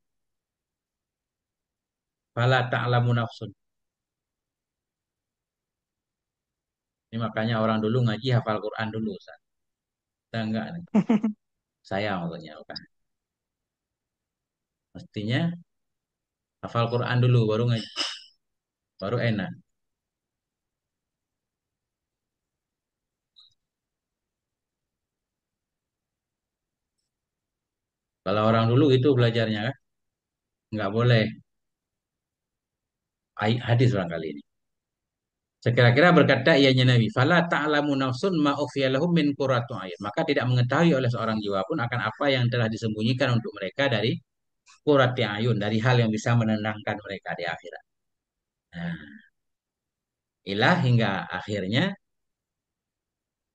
Fala ta'lamu nafsun. Ini makanya orang dulu ngaji hafal Quran dulu Ustaz. Kita enggak nih. Saya maksudnya bukan. Mestinya hafal Quran dulu baru ngaji. Baru enak. Kalau orang dulu itu belajarnya kan nggak boleh hadis barangkali ini. Sekira-kira berkata ianya Nabi, "Fala ta'lamu nafsun ma ukhfiya lahum min qurrati ayun." Maka tidak mengetahui oleh seorang jiwa pun akan apa yang telah disembunyikan untuk mereka dari qurrati ayun, dari hal yang bisa menenangkan mereka di akhirat. Nah, ilah hingga akhirnya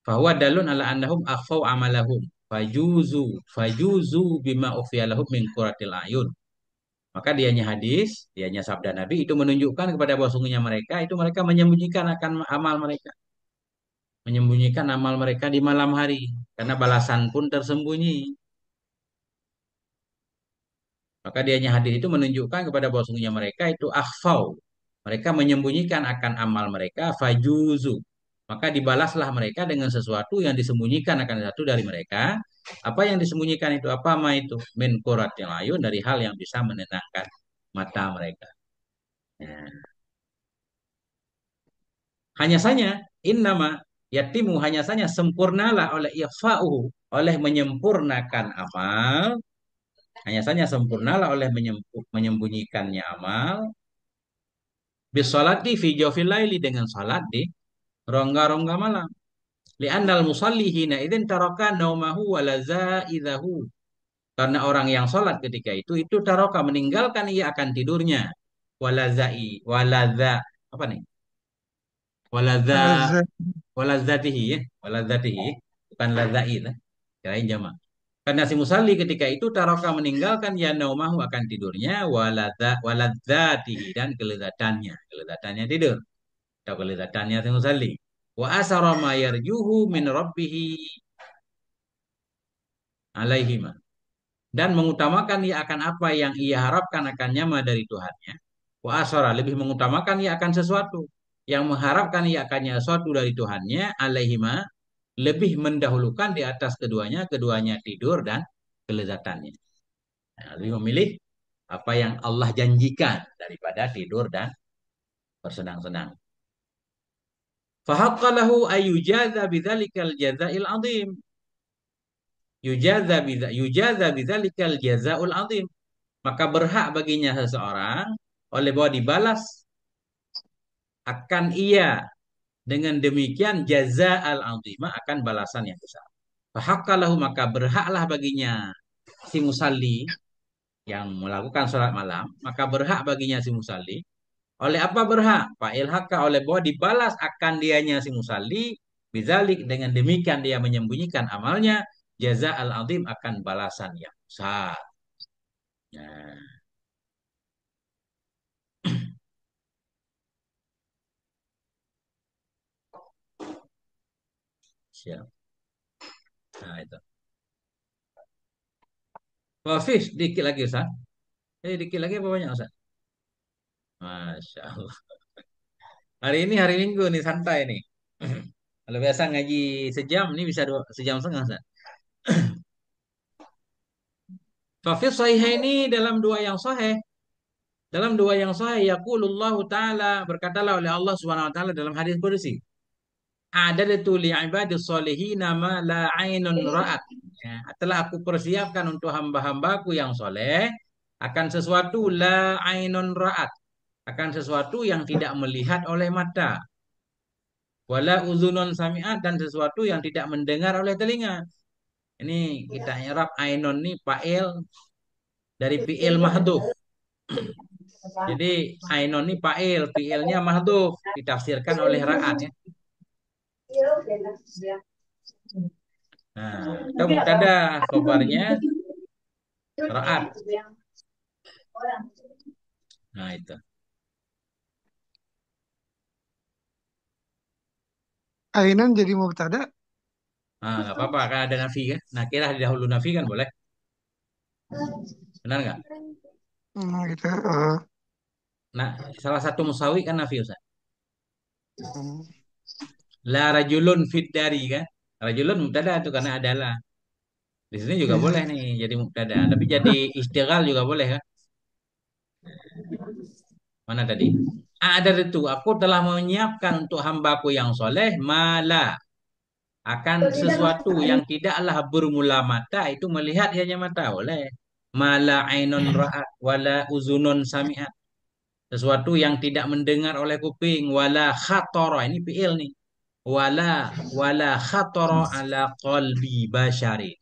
bahwa dalun ala annahum akhfau amalahum fajuzu bima ukhfiya lahum min qurratil ayun. Maka dianya sabda Nabi itu menunjukkan kepada bahwa sungguhnya mereka itu mereka menyembunyikan akan amal mereka. Menyembunyikan amal mereka di malam hari. Karena balasan pun tersembunyi. Maka dianya hadir itu menunjukkan kepada bahwasanya mereka itu akhfau. Mereka menyembunyikan akan amal mereka fajuzu. Maka dibalaslah mereka dengan sesuatu yang disembunyikan akan satu dari mereka. Apa yang disembunyikan itu apa ma itu? Min qurratil ayun, dari hal yang bisa menenangkan mata mereka. Nah, hanya saja innama yatimu, hanya saja sempurnalah oleh ikhfa'uhu, oleh menyempurnakan amal, hanya saja sempurnalah oleh menyembunyikannya amal bisolati fi jawfil laili, dengan salat di rongga-rongga malam. Li'annal musalli hina idzin taraka naumahu wa lazaidahu. Karena orang yang salat ketika itu taraka, meninggalkan ia akan tidurnya. Walazai, walaza, apa nih? Walaza, Al-Azhar. walazatihi ya, walazatihi, bukan lazai lah. Kirain jamak. Karena si musalli ketika itu taraka, meninggalkan ya naumahu, akan tidurnya, waladzatihi, dan kelezatannya, kelezatannya tidur atau kelezatannya si musalli. Wa asara ma yarjuhu min rabbihi alaihima, dan mengutamakan ia akan apa yang ia harapkan akannya dari Tuhannya. Wa asara, lebih mengutamakan ia akan sesuatu yang mengharapkan ia akannya sesuatu dari Tuhannya, alaihima, lebih mendahulukan di atas keduanya, keduanya tidur dan kelezatannya. Nah, lebih memilih apa yang Allah janjikan daripada tidur dan bersenang-senang. Fahaqqa lahu ayyujaza bidzalikal jazail azim. Yujaza bidzalikal jazaul azim. Maka berhak baginya seseorang oleh bahwa dibalas akan ia dengan demikian jaza al azimah, akan balasan yang besar. Fahaqqa lahu, maka berhaklah baginya si musalli yang melakukan sholat malam, maka berhak baginya si musalli. Oleh apa berhak? Fa'il haka, oleh bahwa dibalas akan dianya si musalli, bizalik, dengan demikian dia menyembunyikan amalnya, jaza al-azim, akan balasan yang besar. Nah, siap. Nah, itu. Wafis, dikit lagi Ustaz. Dikit lagi apa banyak Ustaz? Masya Allah. Hari ini hari Minggu nih, santai nih. Kalau biasa ngaji sejam, ini bisa sejam setengah Ustaz. Fafis sahih ini dalam dua yang sahih. Dalam dua yang sahih, yaqulullahu ta'ala, berkatalah oleh Allah Subhanahu wa taala dalam hadis qudsi, "A'dadtu li'ibadis solihina ma la 'ainun ra'at." Ya, telah aku persiapkan untuk hamba-hambaku yang soleh akan sesuatu la 'ainun ra'at, akan sesuatu yang tidak melihat oleh mata, wala uzunun sami'at, dan sesuatu yang tidak mendengar oleh telinga. Ini kita i'rab ainun nih fa'il dari fi'il mahdhuf. Jadi ainon ini fa'il, fi'ilnya mahdhuf, ditafsirkan oleh ra'at ya. Nah, itu mubtada, khabarnya ra'at. Nah, itu. Ainan jadi mubtada. Nah, nggak apa-apa, kan ada nafi kan. Nah, kira dahulu nafi kan boleh. Benar nggak? Gitu. Nah, salah satu musawi kan nafi Ustaz. Hmm. La rajulun fid dari kan. Rajulun mubtada itu karena adalah. Di sini juga Iya. boleh nih jadi mubtada, tapi jadi istighal juga boleh kan. Mana tadi? Ada itu, aku telah menyiapkan untuk hambaku yang soleh mala, akan sesuatu yang tidaklah bermula mata itu melihat hanya mata, oleh mala ainun ra'at wala uzunun sami'at, sesuatu yang tidak mendengar oleh kuping, wala khatara, ini fi'il nih, wala khatara ala qalbi basyari,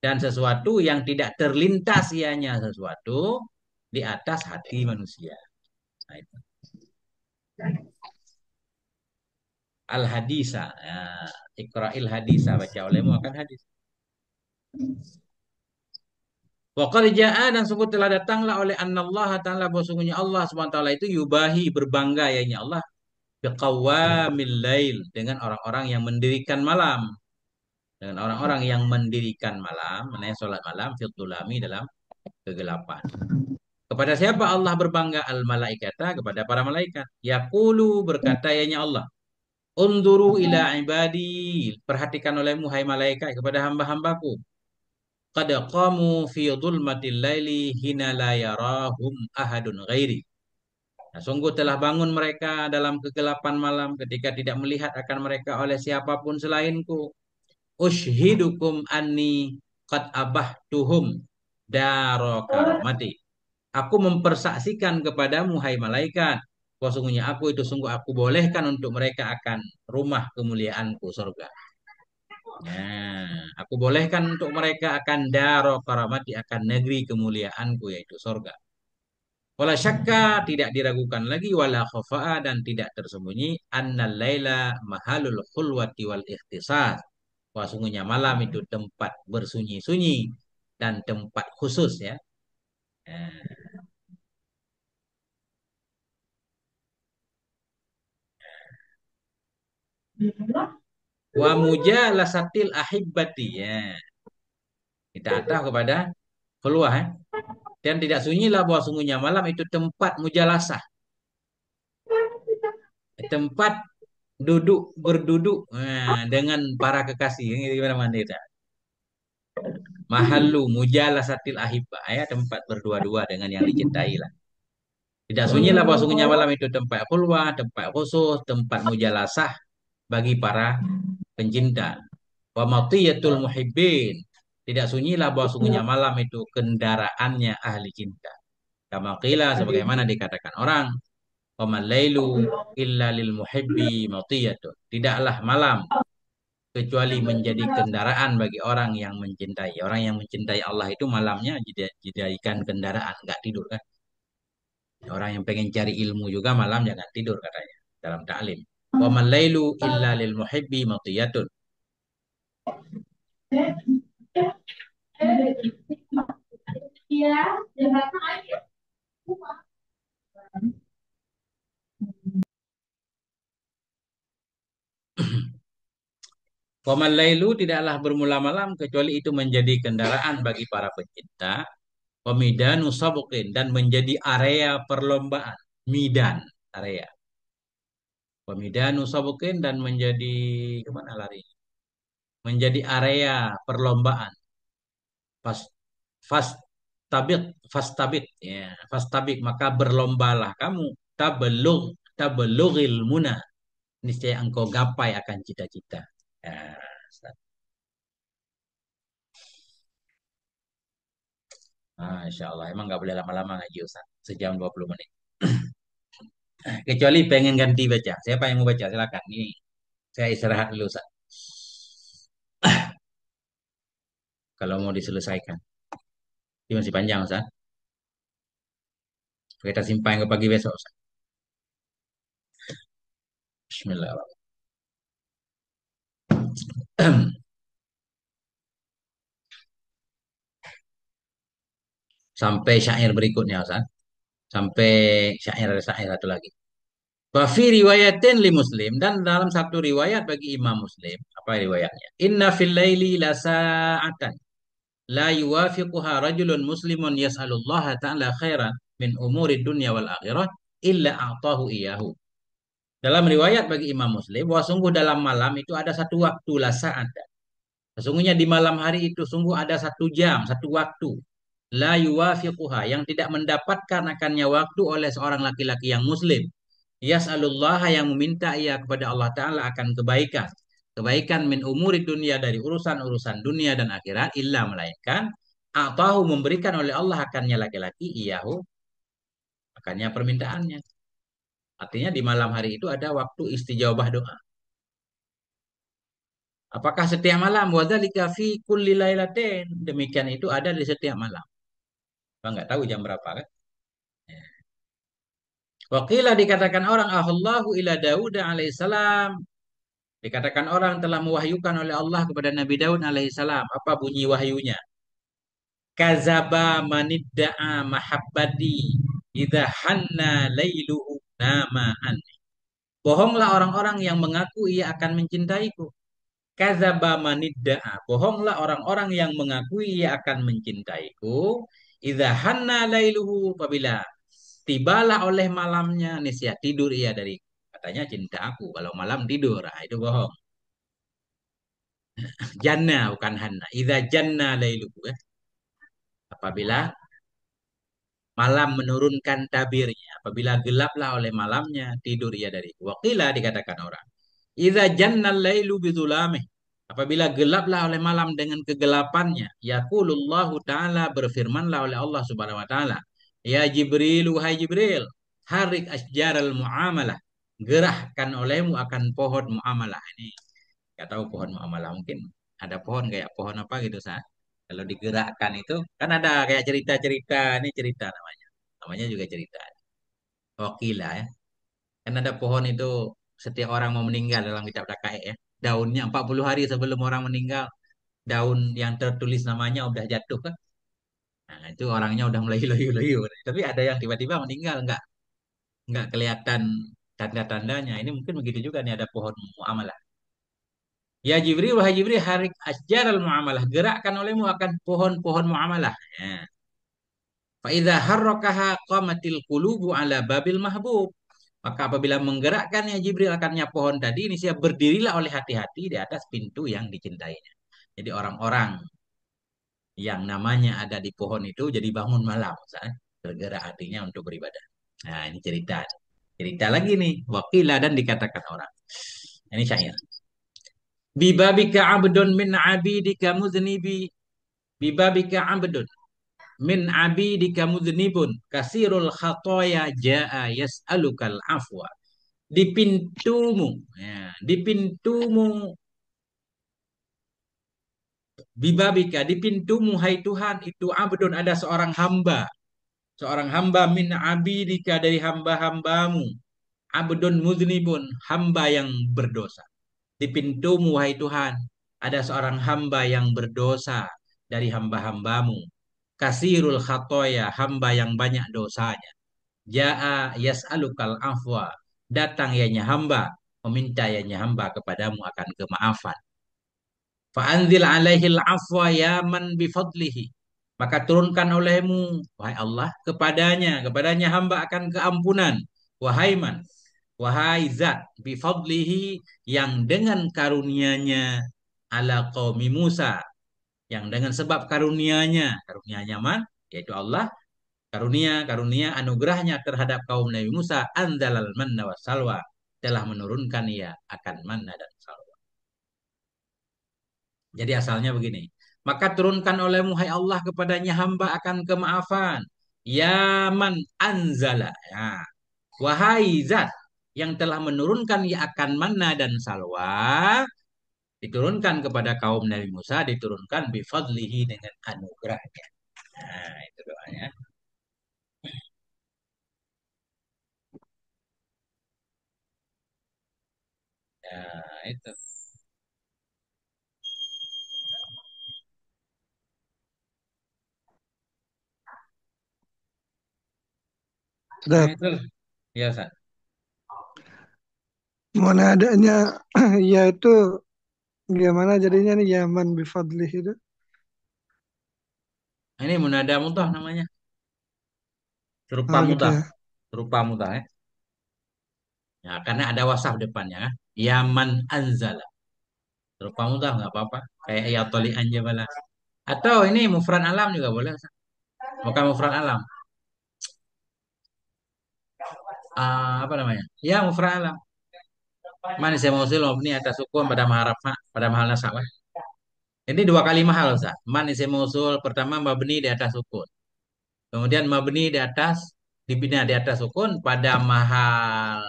dan sesuatu yang tidak terlintas ianya sesuatu di atas hati manusia. Nah, itu. Al hadisa, ya, ikra'il hadisa, baca olehmu akan hadis. Wa qad jaa, dan sungguh telah datanglah oleh Allah Ta'ala, bahwa sungguhnya Allah Subhanahu wa taala itu yubahi, berbangga ya Allah, biqawamil lail, dengan orang-orang yang mendirikan malam, dengan orang-orang yang mendirikan malam, menanya salat malam, fitulami, dalam kegelapan. Kepada siapa Allah berbangga? Al-malaikata, kepada para malaikat. Yaqulu, berkata yanya Allah. Unduru ila ibadi. Perhatikan olehmu hai malaikat kepada hamba-hambaku. Qad qamu fi dhulmatil laili hina la yarahum ahadun ghairi. Nah, sungguh telah bangun mereka dalam kegelapan malam ketika tidak melihat akan mereka oleh siapapun selainku. Ushhidukum anni qad abahtuhum daro karamati. Aku mempersaksikan kepadamu hai malaikat, bahwa sungguhnya aku itu sungguh aku bolehkan untuk mereka akan rumah kemuliaanku surga. Nah, aku bolehkan untuk mereka akan daro karamati, akan negeri kemuliaanku yaitu surga. Wala syakka, tidak diragukan lagi, wala khafa'a, dan tidak tersembunyi, annal laila mahalul khulwati wal ikhtisas. Wah, sungguhnya malam itu tempat bersunyi-sunyi dan tempat khusus ya. Nah, wa mujalasatil ahibbati ya. Kita atah kepada keluar ya. Dan tidak sunyilah bahwa sungguhnya malam itu tempat mujalasah, tempat duduk berduduk dengan para kekasih. Ini gimana mandiri? Mahallu mujalasatil ahibbah ya, tempat berdua-dua dengan yang dicintai lah. Tidak sunyilah bahwa sungguhnya malam itu tempat keluar, tempat khusus, tempat mujalasah bagi para pencinta. Wa matiyatul muhibbin. Tidak sunyilah bahwa sungguhnya malam itu kendaraannya ahli cinta. Kama qila, sebagaimana dikatakan orang, wamal lailu illa lil muhibbi matiyatun. Tidaklah malam kecuali menjadi kendaraan bagi orang yang mencintai. Orang yang mencintai Allah itu malamnya dijadikan kendaraan, nggak tidur kan. Orang yang pengen cari ilmu juga malam jangan tidur katanya dalam taklim. Wamal lailu illa lil muhibbi matiyatun. Wamal lailu, tidaklah bermula malam kecuali itu menjadi kendaraan bagi para pecinta. Wamidanu sabukin, dan menjadi area perlombaan. Midan, area. Wamidanu sabukin, dan menjadi kemana lari? Menjadi area perlombaan. Pas fast tabik, fast tabik, ya, fast tabik, maka berlombalah kamu. Tabelugil muna. Niscaya engkau gapai akan cita-cita. Ya, Insya Allah. Emang nggak boleh lama-lama ngaji Ustaz. Sejam 20 menit. Kecuali pengen ganti baca. Siapa yang mau baca? Silakan. Ini saya istirahat dulu Ustaz. Kalau mau diselesaikan. Ini masih panjang Ustaz. Kita simpan ke pagi besok Ustaz. Bismillahirrahmanirrahim. Sampai syair berikutnya Ustaz. Sampai syair satu lagi. Wafi riwayatin li Muslim, dan dalam satu riwayat bagi Imam Muslim, apa riwayatnya? Inna fil laili la sa'atan la yuwafiquha rajulun muslimun yas'alullaha ta'ala khairan min umuri dunya wal akhirah illa a'tahu iyahu. Dalam riwayat bagi Imam Muslim, bahwa sungguh dalam malam itu ada satu waktu la sa'atan. Sesungguhnya di malam hari itu sungguh ada satu jam, satu waktu. La yuwafiquha, yang tidak mendapatkan akannya waktu oleh seorang laki-laki yang muslim. Yas'alullah, yang meminta ia kepada Allah Ta'ala akan kebaikan. Kebaikan min umuri dunia, dari urusan-urusan dunia dan akhirat. Illa, melainkan atahu, memberikan oleh Allah akannya laki-laki, iyahu, akannya permintaannya. Artinya di malam hari itu ada waktu istijabah doa. Apakah setiap malam? Wadzalika fi kulli lailatin. Demikian itu ada di setiap malam. Bang nggak tahu jam berapa kan? Wakilah, dikatakan orang, Allahu ila Daud alaihissalam. Dikatakan orang telah mewahyukan oleh Allah kepada Nabi Daud alaihissalam. Apa bunyi wahyunya? Kazaba manidda'a mahabbati idza hanna lailuhu namaan. Bohonglah orang-orang yang mengaku ia akan mencintaiku. Kazaba manidda'a. Bohonglah orang-orang yang mengakui ia akan mencintaiku Idza hanna lailuhu, apabila tibalah oleh malamnya, nisya tidur ia dari, katanya cinta aku. Kalau malam tidur, ah, itu bohong. Janna bukan hanna. Idza janna lailuhu, ya. Apabila malam menurunkan tabirnya, apabila gelaplah oleh malamnya, tidur ia dari. Waqila, dikatakan orang. Idza jannal lailu bidzulamih. Apabila gelaplah oleh malam dengan kegelapannya, yaqulullahu taala, berfirmanlah oleh Allah Subhanahu wa taala, ya Jibril, wahai Jibril, harik asjaral muamalah. Gerahkan olehmu akan pohon muamalah. Ini nggak tahu pohon muamalah, mungkin ada pohon kayak pohon apa gitu, Sa. Kalau digerakkan itu kan ada kayak cerita-cerita, ini cerita namanya. Namanya juga cerita. Wakilah, ya. Kan ada pohon itu, setiap orang mau meninggal dalam kitab Dakaik, ya. Daunnya 40 hari sebelum orang meninggal, daun yang tertulis namanya udah jatuh kan. Nah, itu orangnya udah mulai loyo-loyo. Tapi ada yang tiba-tiba meninggal, nggak kelihatan tanda-tandanya. Ini mungkin begitu juga nih, ada pohon muamalah. Ya Jibril, wahai Jibril, harik asjaral muamalah. Gerakkan olehmu akan pohon-pohon muamalah. Ya. Fa'idha harrokaha qamatil qulubu ala babil mahbub. Maka apabila menggerakkannya Jibril akannya pohon tadi, ini siap berdirilah oleh hati-hati di atas pintu yang dicintainya. Jadi orang-orang yang namanya ada di pohon itu jadi bangun malam, misalnya, bergerak hatinya untuk beribadah. Nah, ini cerita. Cerita lagi nih, wakilah, dan dikatakan orang. Ini syair. Bibabika abdun min abidika muznibi. Bibabika abdun min abidika muznibun kasirul khatoya jaa yas'alukal afwa. Di pintumu, ya, di pintumu, bibabika, di pintumu hai Tuhan, itu abdun, ada seorang hamba min abidika, dari hamba-hambamu, abdun muznibun, hamba yang berdosa. Di pintumu hai Tuhan, ada seorang hamba yang berdosa dari hamba-hambamu, kasirul khatoya, hamba yang banyak dosanya. Ja'a yas'alukal afwa, datang ianya hamba, meminta ianya hamba kepadamu akan kemaafan. Fa'anzil alaihil afwa ya man bifadlihi. Maka turunkan olehmu, wahai Allah, kepadanya hamba akan keampunan. Wahai man, wahai zat, bifadlihi, yang dengan karunianya, ala qaumi Musa, yang dengan sebab karunianya man, yaitu Allah, karunia anugerahnya terhadap kaum Nabi Musa, anzalal manna was salwa, telah menurunkan ia akan manna dan salwa. Jadi asalnya begini. Maka turunkan olehmu hai Allah kepadanya hamba akan kemaafan. Ya man anzala. Ya. Wahai zat yang telah menurunkan ia akan manna dan salwa. Diturunkan kepada kaum Nabi Musa. Diturunkan bifadlihi, dengan anugerahnya. Nah, itu doanya. Nah, itu. Nah, Ustaz, itu. Ya, Ustaz. mana adanya ya itu gimana jadinya nih Yaman bifadlih itu? Ini munada mutah namanya. Serupa Oh gitu mutah. ya. Serupa mutah, ya. Ya, karena ada wasaf depannya, kan. Yaman anzala. Serupa mutah nggak apa-apa. Kayak ya toli anjabala. Atau ini mufrad alam juga boleh, Ustaz. Bukan mufrad alam. Apa namanya? Ya, mufrad alam. Man saya mausil mabni atas sukun pada mahal rafa, pada mahal nasab, kan. Ini dua kali mahal, Ustaz. Man isim mausul pertama mabni di atas sukun. Kemudian mabni di atas, dibina di atas sukun pada mahal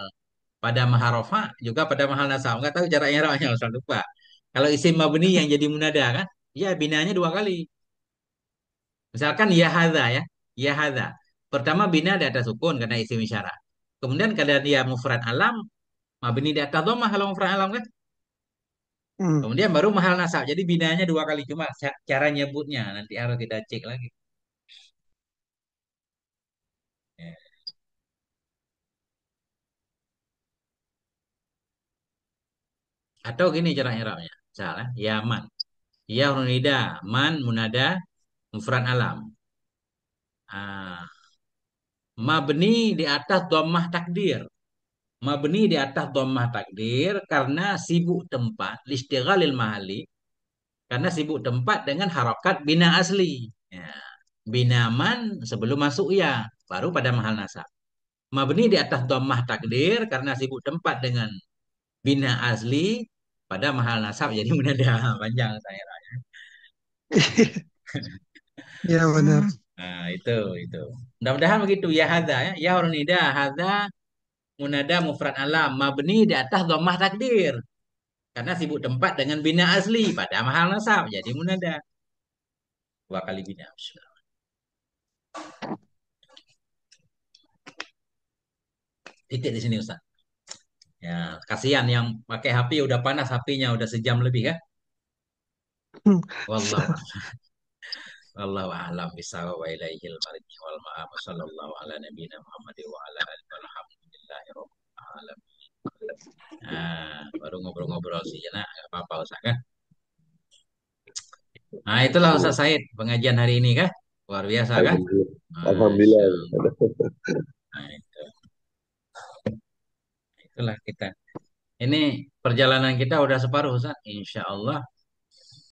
rafa, juga pada mahal nasab. Enggak tahu cara i'rabnya, Ustaz, lupa. Kalau isim mabni yang jadi munada, kan? Ya, binanya dua kali. Misalkan ya hadza, ya. Ya hadza. Pertama bina di atas sukun karena isim isyarat. Kemudian kalau dia mufrad alam, mabni di atas dhammah kalau mufrad alam, kan. Hmm. Kemudian baru mahal nasab. Jadi binanya dua kali, cuma cara nyebutnya nanti harus kita cek lagi. Ya. Atau gini cara i'rabnya. Misalnya ya man. Ya nida, man munada, mufrad alam. Ah, mabni di atas dhammah takdir. Mabni di atas dhammah takdir karena sibuk tempat, listighalil mahali, karena sibuk tempat dengan harokat bina asli. Ya. Bina man sebelum masuk ya, baru pada mahal nasab. Mabni di atas dhammah takdir karena sibuk tempat dengan bina asli pada mahal nasab jadi munada. Panjang saya. Ya benar. Nah, itu. Mudah-mudahan begitu ya hadza ya. Ya nida hadza munada mufrad alam mabni di atas dhammah takdir karena sibuk tempat dengan bina asli pada mahal nasab jadi munada. Dua kali bina. Bismillah. Titik di sini Ustaz. Ya, kasihan yang pakai HP udah panas HP-nya udah sejam lebih kan? Wallahu wallahu a'lam bisawab wa ilaihil marji wal ma'ab sallallahu ala nabiyina Muhammad wa ala alihi walhamdulillahi rabbil alamin. Baru ngobrol-ngobrol sih ya, nggak apa-apa Ustaz kan? Nah, itulah Ustaz Said pengajian hari ini kah? Luar biasa kah? Alhamdulillah. Masya Alhamdulillah. Allah. Nah, itulah kita. Ini perjalanan kita udah separuh Ustaz. Insya Allah